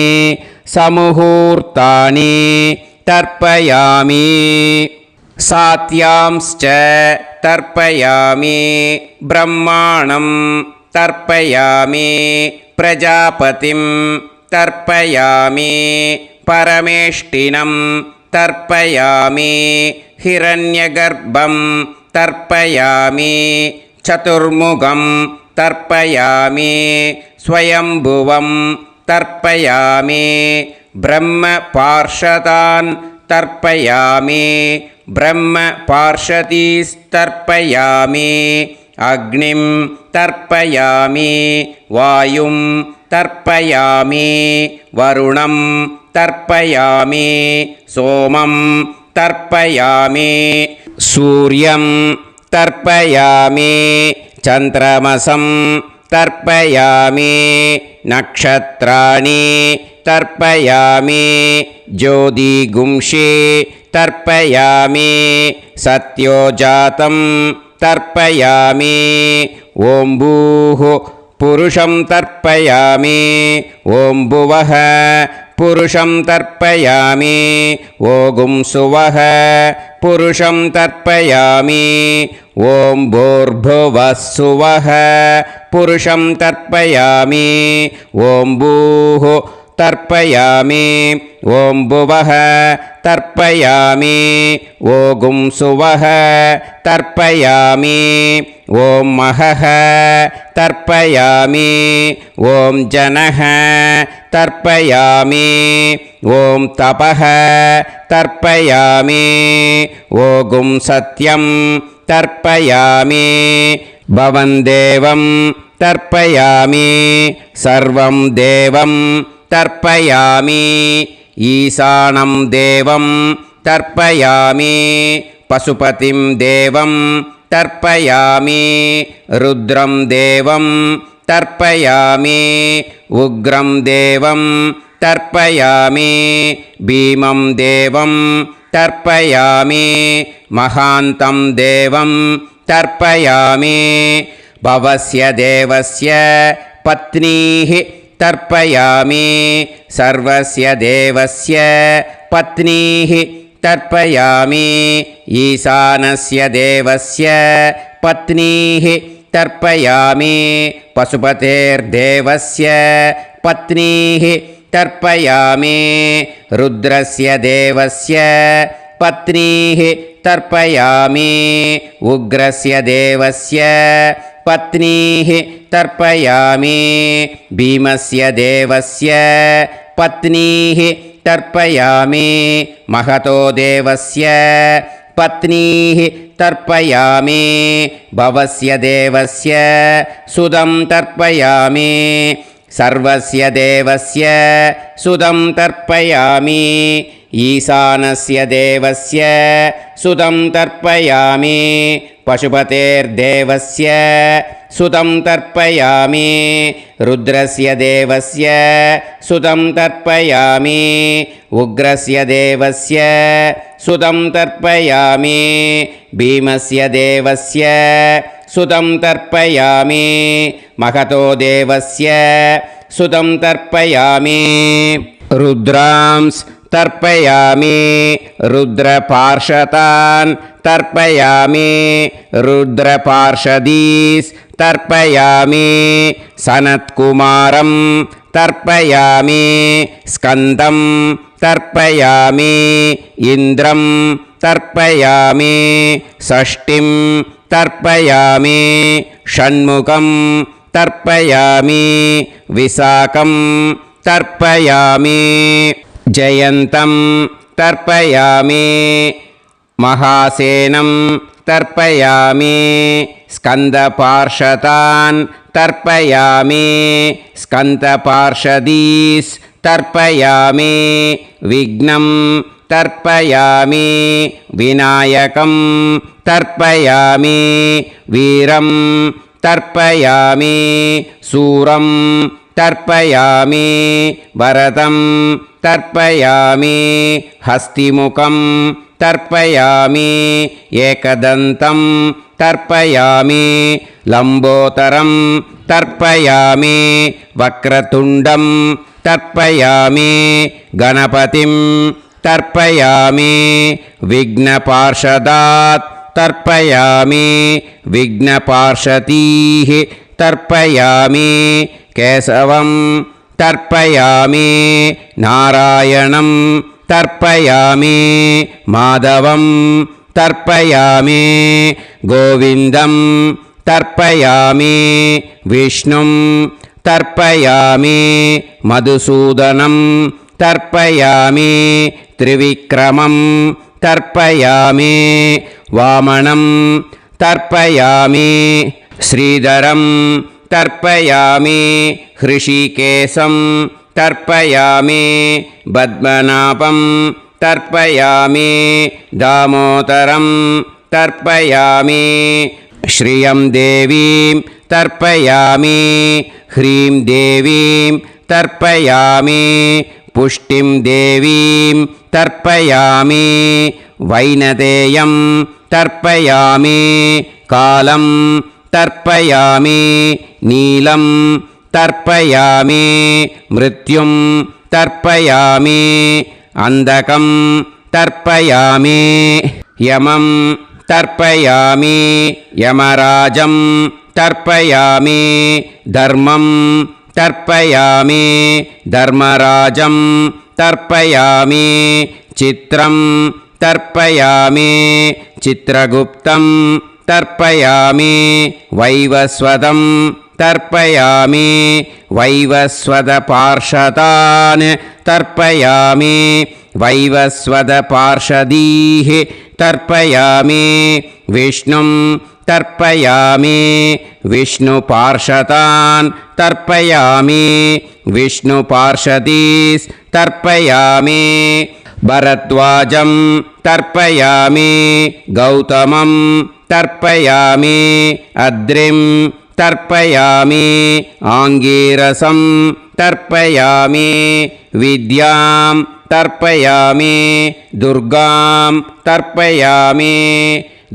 சமுஹூர்த்தானி தர்ப்பயாமி சாத்யாம்ஸ்ச தர்ப்பயாமி பிரம்மாணம் தர்ப்பயாமி பிரஜாபதிம் தர்ப்பயாமி பரமேஷ்டினம் தர்ப்பயாமி ஹிரண்யகர்ப்பம் தர்ப்பயாமி சதுர்முகம் தர்ப்பயாமி ஸ்வயம்புவம் தர்ப்பயாமி பிரம்ம பார்ஷதான் தர்ப்பயாமி பிரம்ம பார்ஷதீஸ்தர்ப்பயாமி அக்னிம் தர்ப்பயாமி வாயும் தர்ப்பயாமி வருணம் தர்ப்பயாமி சோமம் தர்ப்பயாமி சூர்யம் தர்ப்பயாமி சந்திரமசம் தர்ப்பயாமி நக்ஷத்ராணி तर्पयामि ज्योतिगुंषि तर्पयामि सत्योजातं तर्पयामि ॐ भूः पुरुषं तर्पयामि ॐ भुवः पुरुषं तर्पयामि ॐ सुवः पुरुषं तर्पयामि ॐ भूर्भुवः सुवः पुरुषं तर्पयामि ॐ भूः तर्पयामि ॐ भुवः तर्पयामि ॐ सुवः तर्पयामि ॐ महः तर्पयामि ॐ जनः तर्पयामि ॐ तपः तर्पयामि ॐ सत्यं तर्पयामि भवन्देवं तर्पयामि सर्वं देवं तर्पयामि ईशानं देवं तर्पयामि पशुपतिं देवं तर्पयामि रुद्रं देवं तर्पयामि उग्रं देवं तर्पयामि भीमं देवं तर्पयामि महान्तं देवं तर्पयामि भवस्य देवस्य पत्नीः तर्पयामि सर्वस्य देवस्य पत्नीः तर्पयामि ईशानस्य देवस्य पत्नीः तर्पयामि पशुपतेर्देवस्य पत्नीः तर्पयामि रुद्रस्य देवस्य पत्नीः तर्पयामि उग्रस्य देवस्य पत्नीः तर्पयामि भीमस्य देवस्य पत्नीः तर्पयामि महतो देवस्य पत्नीः तर्पयामि भवस्य देवस्य सुदं तर्पयामि सर्वस्य देवस्य सुदं तर्पयामि ईशानस्य देवस्य सुदं तर्पयामि पशुपतेर्देवस्य सुदं तर्पयामि रुद्रस्य देवस्य सुदं तर्पयामि उग्रस्य देवस्य सुदं तर्पयामि भीमस्य देवस्य सुदं तर्पयामि महतो देवस्य सुदं तर्पयामि रुद्रांस् तर्पयामि रुद्रपार्षदान् तर्पयामि रुद्रपार्षदीस् तर्पयामि सनत्कुमारं तर्पयामि स्कन्दं तर्पयामि इन्द्रं तर्पयामि षष्टिं तर्पयामि षण्मुखं तर्पयामि विशाखं तर्पयामि जयन्तं तर्पयामि महासेनं तर्पयामि स्कन्दपार्षदान् तर्पयामि स्कन्दपार्षदीस् तर्पयामि विघ्नं तर्पयामि विनायकं तर्पयामि वीरं तर्पयामि सूरं तर्पयामि वरदं तर्पयामि हस्तिमुखं तर्पयामि एकदन्तं तर्पयामि लम्बोदरं तर्पयामि वक्रतुण्डं तर्पयामि गणपतिं तर्पयामि विघ्नपार्षदात् तर्पयामि विघ्नपार्षदीः तर्पयामि केशवं तर्पयामि नारायणं तर्पयामि माधवं तर्पयामि गोविन्दं तर्पयामि विष्णुं तर्पयामि मधुसूदनं तर्पयामि त्रिविक्रमं तर्पयामि वामनं तर्पयामि श्रीधरं तर्पयामि हृषीकेशं तर्पयामि पद्मनाभं तर्पयामि दामोदरं तर्पयामि श्रियं देवीं तर्पयामि ह्रीं देवीं तर्पयामि पुष्टिं देवीं तर्पयामि वैनतेयं तर्पयामि कालं तर्पयामि नीलं तर्पयामि मृत्युं तर्पयामि अन्धकं तर्पयामि यमं तर्पयामि यमराजं तर्पयामि धर्मं तर्पयामि धर्मराजं तर्पयामि चित्रं तर्पयामि चित्रगुप्तं तर्पयामि वैवस्वतं तर्पयामि वैवस्वतपार्षदान् तर्पयामि वैवस्वतपार्षदीः तर्पयामि विष्णुं तर्पयामि विष्णुपार्षदान् तर्पयामि विष्णुपार्षदीस् तर्पयामि भरद्वाजं तर्पयामि गौतमं तर्पयामि अद्रिं तर्पयामि आङ्गीरसं तर्पयामि विद्यां तर्पयामि दुर्गां तर्पयामि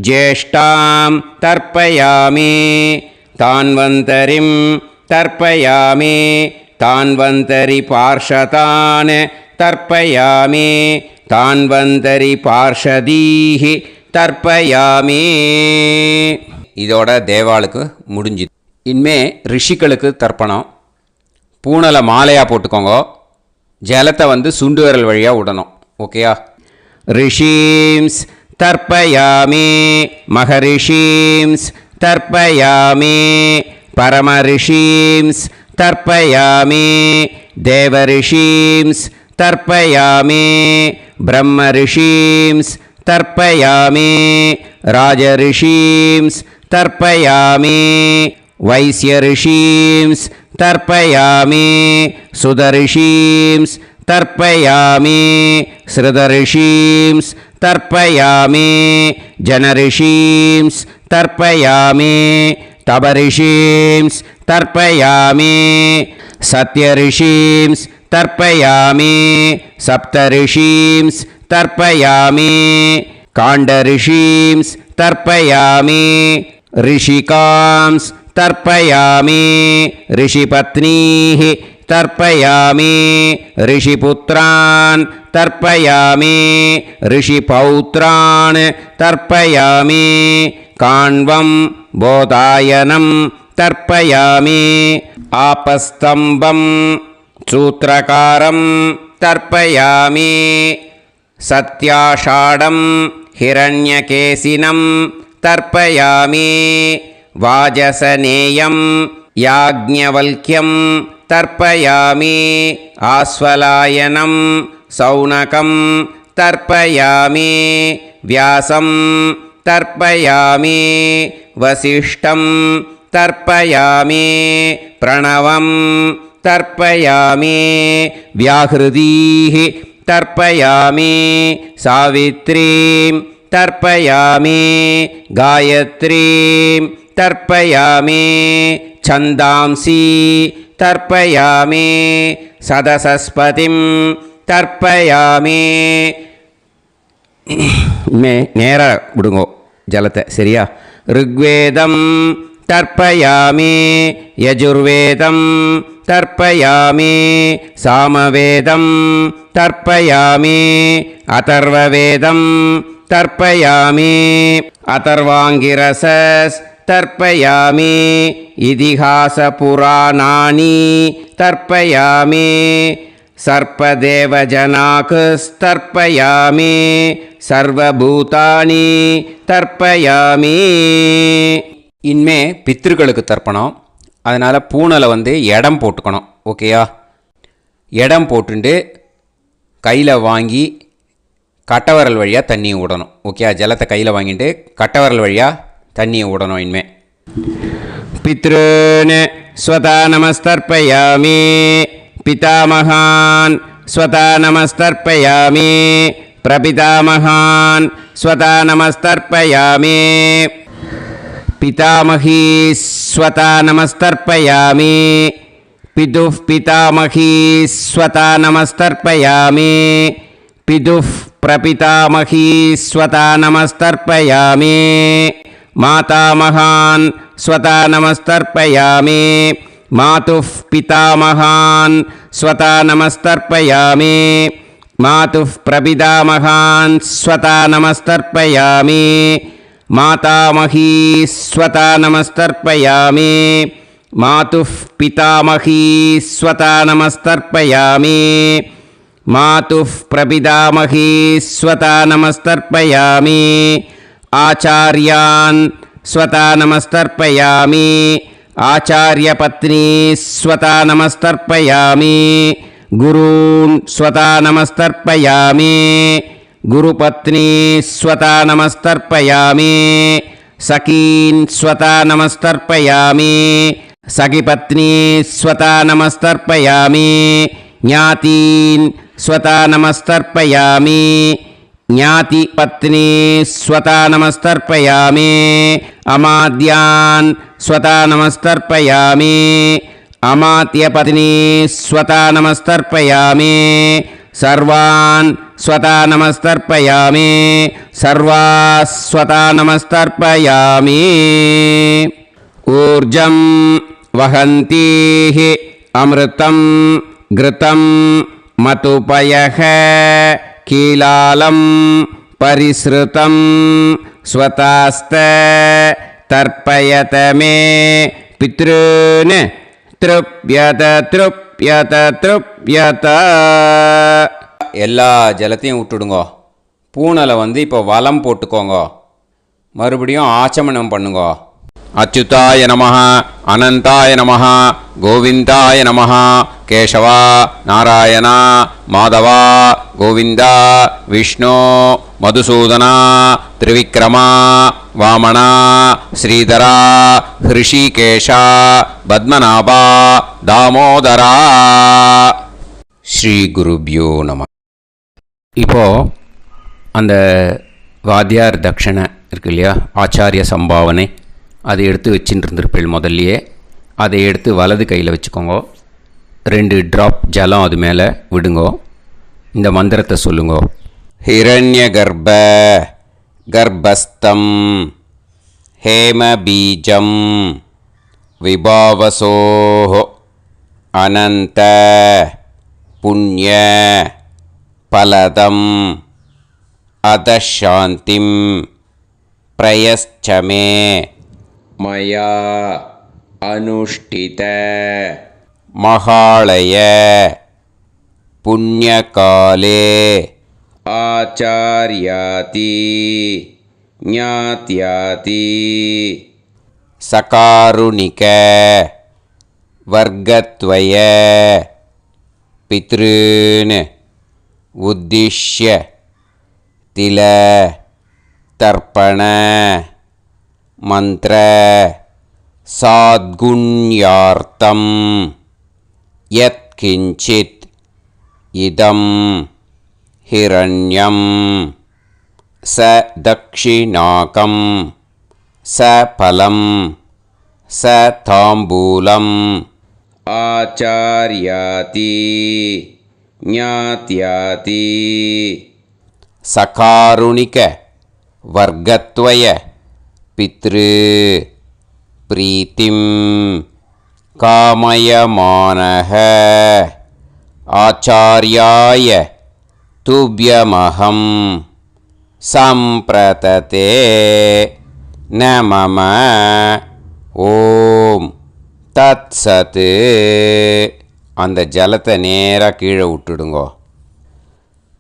ज्येष्ठां तर्पयामि तान्वन्तरिं तर्पयामि तान्वन्तरिपार्षदान् तर्पयामि तान्वन्तरिपार्षदीः தர்ப்பயாமி. இதோட தேவாளுக்கு முடிஞ்சுது. இனிமே ரிஷிகளுக்கு தர்ப்பணம். பூனலை மாலையாக போட்டுக்கோங்க. ஜலத்தை சுண்டு விரல் வழியாக விடணும். ஓகேயா? ரிஷீம்ஸ் தர்ப்பயாமி மகரிஷீம்ஸ் தர்ப்பயாமி பரமரிஷீம்ஸ் தர்ப்பயாமி தேவரிஷீம்ஸ் தர்ப்பயாமி பிரம்மரிஷீம்ஸ் तर्पयामि राजऋषींस् तर्पयामि वैश्यऋषींस् तर्पयामि सुदऋषींस् तर्पयामि श्रुतऋषींस् तर्पयामि जनऋषींस् तर्पयामि तपऋषींस् तर्पयामि सत्यऋषींस् तर्पयामि सप्तऋषींस् तर्पयामि काण्डऋषींस् तर्पयामि ऋषिकांस् तर्पयामि ऋषिपत्नीः तर्पयामि ऋषिपुत्रान् तर्पयामि ऋषिपौत्रान् तर्पयामि काण्वं बोधायनं तर्पयामि आपस्तम्भं सूत्रकारं तर्पयामि सत्याषाढं हिरण्यकेशिनं तर्पयामि वाजसनेयं याज्ञवल्क्यं तर्पयामि आस्वलायनं सौनकं तर्पयामि व्यासं तर्पयामि वसिष्ठं तर्पयामि प्रणवं तर्पयामि व्याहृतीः तर्पयामि सावित्रीं तर्पयामि गायत्रीं तर्पयामि छन्दांसि तर्पयामि सदसस्पतिं तर्पयामि. நேராக விடுங்கோ ஜலத்தை. சரியா? ऋग्वेदं तर्पयामि यजुर्वेदं तर्पयामि सामवेदं तर्पयामि अथर्ववेदं तर्पयामि अथर्वाङ्गिरसस् तर्पयामि इतिहासपुराणानि तर्पयामि सर्पदेवजनाकस्तर्पयामि सर्वभूतानि तर्पयामि. இனிமே பித்ருக்களுக்கு தர்ப்பணம். அதனால் பூனலை இடம் போட்டுக்கணும். ஓகேயா? இடம் போட்டுண்டு கையில் வாங்கி கட்டவரல் வழியாக தண்ணியை விடணும். ஓகேயா? ஜலத்தை கையில் வாங்கிட்டு கட்டவரல் வழியாக தண்ணியை விடணும். இனிமே பித்ருன்னு ஸ்வதா நமஸ்தர்ப்பயாமி பிதாமகான் ஸ்வதா நமஸ்தர்ப்பயாமி பிரபிதாமகான் ஸ்வதா நமஸ்தர்ப்பயாமி पितामही स्वता नमस्तर्पयामि पितुः पितामही स्वता नमस्तर्पयामि पितुः प्रपितामही स्वता नमस्तर्पयामि मातामहान् स्वता नमस्तर्पयामि मातुः पितामहान् स्वता नमस्तर्पयामि मातुः प्रपितामहान् स्वता नमस्तर्पयामि मातामही स्वता नमस्तर्पयामि मातुः पितामही स्वता नमस्तर्पयामि मातुः प्रपितामही स्वता नमस्तर्पयामि आचार्यान् स्वता नमस्तर्पयामि आचार्यपत्नी स्वता नमस्तर्पयामि गुरून् स्वता नमस्तर्पयामि गुरुपत्नी स्वता नमस्तर्पयामि सखीन् स्वता नमस्तर्पयामि सखिपत्नी स्वता नमस्तर्पयामि ज्ञातीन् स्वता नमस्तर्पयामि ज्ञातिपत्नी स्वता नमस्तर्पयामि अमाद्यान् स्वता नमस्तर्पयामि अमात्यपत्नी स्वता नमस्तर्पयामि सर्वान् स्वता नमस्तर्पयामि सर्वाः स्वता नमस्तर्पयामि ऊर्जं वहन्तीः अमृतं घृतं मतुपयः कीलालं परिसृतं स्वतास्त तर्पयत मे पितॄन् तृप्यत तृप्यत तृप्यत எல்லா ஜலத்தையும் விட்டுடுங்கோ. பூனலை வந்து இப்போ வலம் போட்டுக்கோங்க. மறுபடியும் ஆச்சமனம் பண்ணுங்கோ. அச்சுதாய நமஹ அனந்தாய நமஹ கோவிந்தாய நமஹ கேசவா நாராயணா மாதவா கோவிந்தா விஷ்ணு மதுசூதனா திரிவிக்ரமா வாமனா ஸ்ரீதரா ஹிருஷிகேஷா பத்மநாபா தாமோதரா. ஸ்ரீ குருப்யோ நம. இப்போது அந்த வாத்தியார் தட்சணை இருக்கு இல்லையா, ஆச்சாரிய சம்பாவனை, அதை எடுத்து வச்சுட்டு இருந்திருப்பேள் முதல்லையே. அதை எடுத்து வலது கையில் வச்சுக்கோங்க. 2 ட்ராப் ஜலம் அது மேலே விடுங்கோ. இந்த மந்திரத்தை சொல்லுங்கோ. ஹிரண்ய கர்ப்ப கர்ப்பஸ்தம் ஹேமபீஜம் விபாவசோஹோ அனந்த புண்ணிய பலதம் அதசாந்திம் பிரயச்சமே மயா அனுஷ்டித மகாளய புண்ணியகாலே ஆச்சார்யாதி ஞாத்யாதி சகாருணிக வர்க்கத்வய பித்ருன் உத்திஷ்ய தில தர்ப்பண மந்திர சாத்குண்யார்த்தம் யத்கிஞ்சித் இதம் ஹிரண்யம் ச தக்ஷிணாகம் ச பலம் ச தாம்பூலம் ஆச்சார்யாதி ஞாத்யாதி சகாருணிக வர்க்கத்வய பித்ரு பிரீத்திம் காமயமானஹ ஆச்சார்யாய துப்யமஹம் சம்பிரததே நமம. ஓம் தத் சத்து. அந்த ஜலத்தை நேராக கீழே விட்டுடுங்கோ.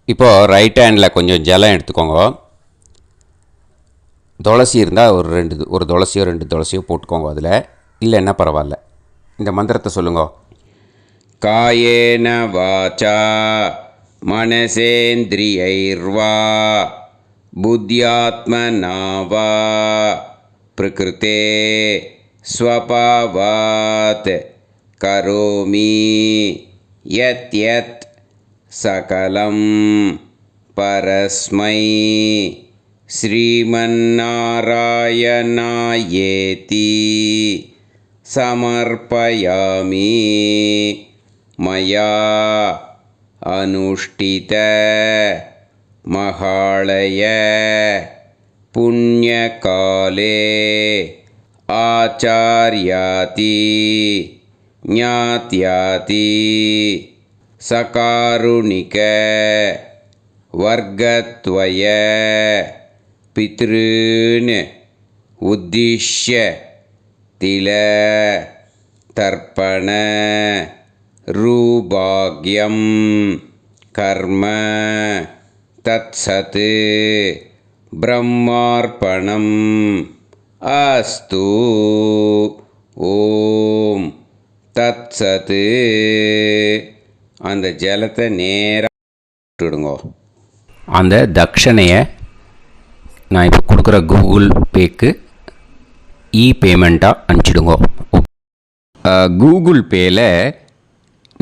இப்போது ரைட் ஹேண்டில் கொஞ்சம் ஜலம் எடுத்துக்கோங்க. துளசி இருந்தால் ஒரு துளசியோ 2 துளசியோ போட்டுக்கோங்க. அதில் இல்லைன்னா பரவாயில்ல. இந்த மந்திரத்தை சொல்லுங்க. காயேன வாச்சா மனசேந்திரியைர்வா புத்யாத்மனா வா பிரகிருதே ஸ்வபாவாத் கரோமி யத் யத் சகலம் பரஸ்மை ஸ்ரீமன்னாராயணாயேதி समर्पयामि मया अनुष्ठित महालय पुण्यकाले आचार्याति ज्ञात्याति सकारुणिक वर्गत्वय पितॄन् उद्दिश्य तिल तर्पण रूभाग्यं कर्म तत्सत् ब्रह्मार्पणम् अस्तु ஓம் தத்சத்து. அந்த ஜலத்தை நேராக விட்டுடுங்கோ. அந்த தட்சணையை நான் இப்போ கொடுக்குற கூகுள் பேக்கு பேமெண்ட்டாக அனுப்பிச்சிடுங்க. கூகுள் பேயில்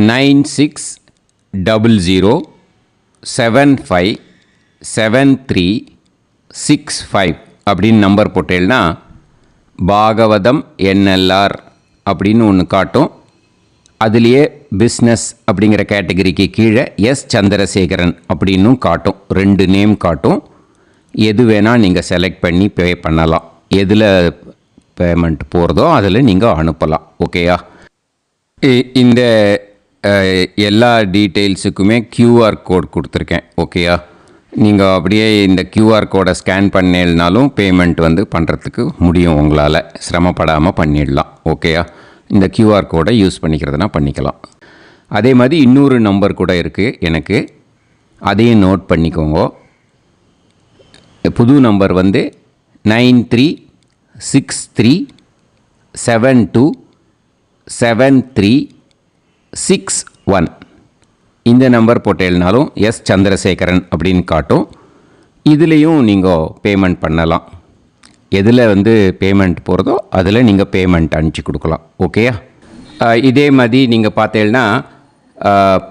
9600757365 அப்படின்னு நம்பர் போட்டேன்னா பாகவதம் என்எல்ஆர் அப்படின்னு ஒன்று காட்டும். அதுலேயே பிஸ்னஸ் அப்படிங்கிற கேட்டகரிக்கு கீழே எஸ் சந்திரசேகரன் அப்படின்னும் காட்டும். 2 நேம் காட்டும். எது வேணால் நீங்கள் செலக்ட் பண்ணி பே பண்ணலாம். எதில் பேமெண்ட் போகிறதோ அதில் நீங்கள் அனுப்பலாம். ஓகேயா? இந்த எல்லா டீட்டெயில்ஸுக்குமே QR கோட் கொடுத்துருக்கேன். ஓகேயா? நீங்கள் அப்படியே இந்த QR கோடை ஸ்கேன் பண்ணேனாலும் பேமெண்ட் பண்ணுறதுக்கு முடியும். உங்களால் சிரமப்படாமல் பண்ணிடலாம். ஓகேயா? இந்த QR கோடை யூஸ் பண்ணிக்கிறதுனா பண்ணிக்கலாம். அதே மாதிரி இன்னொரு நம்பர் கூட இருக்குது எனக்கு. அதையும் நோட் பண்ணிக்கோங்க. புது நம்பர் 9363727361. இந்த நம்பர் போட்டேனாலும் எஸ் சந்திரசேகரன் அப்படின்னு காட்டும். இதுலேயும் நீங்கள் பேமெண்ட் பண்ணலாம். எதில் பேமெண்ட் போகிறதோ அதில் நீங்கள் பேமெண்ட் அனுப்பிச்சி கொடுக்கலாம். ஓகேயா? இதே மாதிரி நீங்கள் பார்த்தேன்னா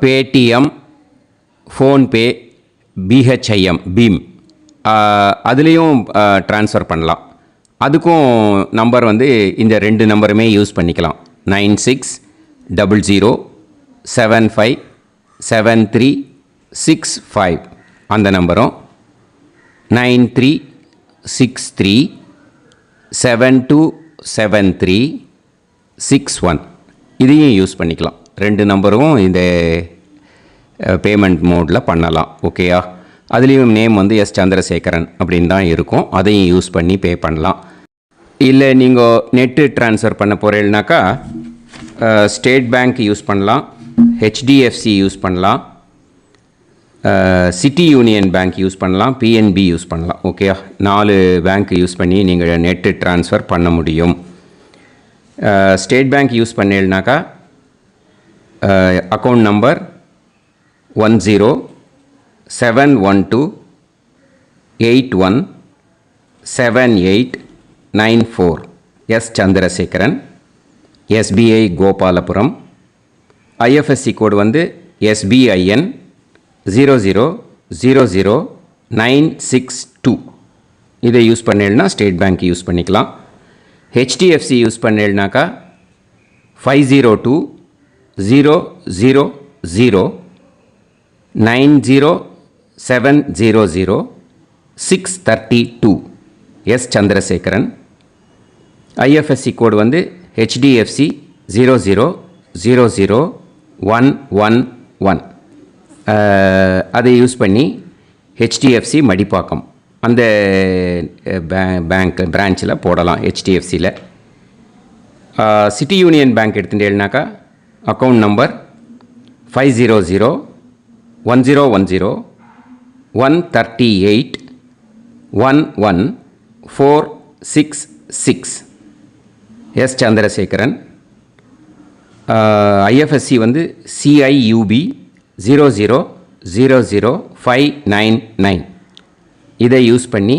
பேடிஎம், ஃபோன்பே, பிஹெச்ஐஎம், பீம் அதுலேயும் ட்ரான்ஸ்ஃபர் பண்ணலாம். அதுக்கும் நம்பர் இந்த 2 நம்பருமே யூஸ் பண்ணிக்கலாம். 9600757365 அந்த நம்பரும் 9363727361 இதையும் யூஸ் பண்ணிக்கலாம். 2 நம்பரும் இந்த பேமெண்ட் மோடில் பண்ணலாம். ஓகேயா? அதுலேயும் நேம் எஸ் சந்திரசேகரன் அப்படின்னு தான் இருக்கும். அதையும் யூஸ் பண்ணி பே பண்ணலாம். இல்லை நீங்கள் நெட்டு ட்ரான்ஸ்ஃபர் பண்ண போகிறீங்கனாக்கா ஸ்டேட் பேங்க் யூஸ் பண்ணலாம், HDFC யூஸ் பண்ணலாம், சிட்டி யூனியன் பேங்க் யூஸ் பண்ணலாம், PNB யூஸ் பண்ணலாம். ஓகேயா? 4 பேங்க் யூஸ் பண்ணி நீங்கள் நெட்டு ட்ரான்ஸ்ஃபர் பண்ண முடியும். ஸ்டேட் பேங்க் யூஸ் பண்ணீங்கனாக்கா account number 1071281789 S Chandrasekaran, SBI Gopalapuram. IFSC code SBIN 0000962. இதை யூஸ் பண்ணீங்கன்னா ஸ்டேட் பேங்க் யூஸ் பண்ணிக்கலாம். HDFC யூஸ் பண்ணீங்கனாக்கா 5020090700 S Chandrasekaran. IFSC code HDFC 0000111. அதை யூஸ் பண்ணி HDFC மடிப்பாக்கம் அந்த பேங்க் பிரான்ச்சில் போடலாம். HDFCயில் சிட்டி யூனியன் பேங்க் எடுத்துட்டேன்னாக்கா account number 5001010381146 S Chandrasekaran. IFSC CIUB 0000599. இதை யூஸ் பண்ணி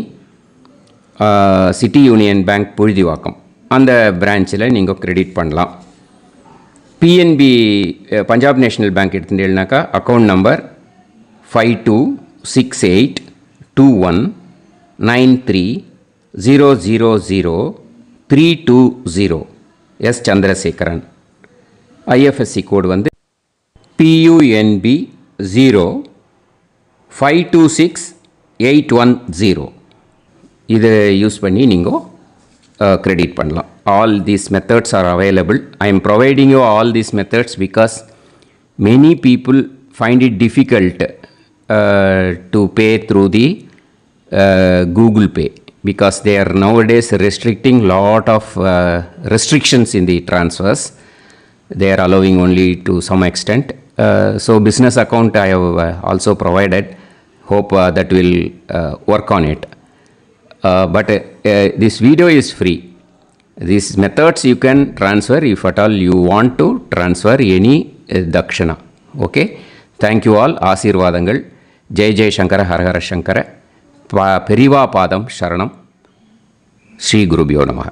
சிட்டி யூனியன் பேங்க் புழுதிவாக்கம் அந்த பிரான்ச்சில் நீங்கள் கிரெடிட் பண்ணலாம். PNB பஞ்சாப் நேஷ்னல் பேங்க் எடுத்துட்டேன்னாக்கா account number 52682193000320 S Chandrasekaran. IFSC code வந்து PUNB 0526810. இதை யூஸ் பண்ணி நீங்கள் கிரெடிட் பண்ணலாம். All these methods are available. I am providing you all these methods because many people find it difficult to pay through the Google Pay because they are nowadays restricting lot of restrictions in the transfers. They are allowing only to some extent. So business account I have also provided. Hope that will work on it. But this video is free. These methods you can transfer if at all you want to transfer any dakshana. Okay. Thank you all. ஆசீர்வாதங்கள். ஜெய் ஜெய் சங்கர ஹரஹர சங்கர. பெரிவா பாதம் சரணம். ஸ்ரீ குருபியோ நமஹ.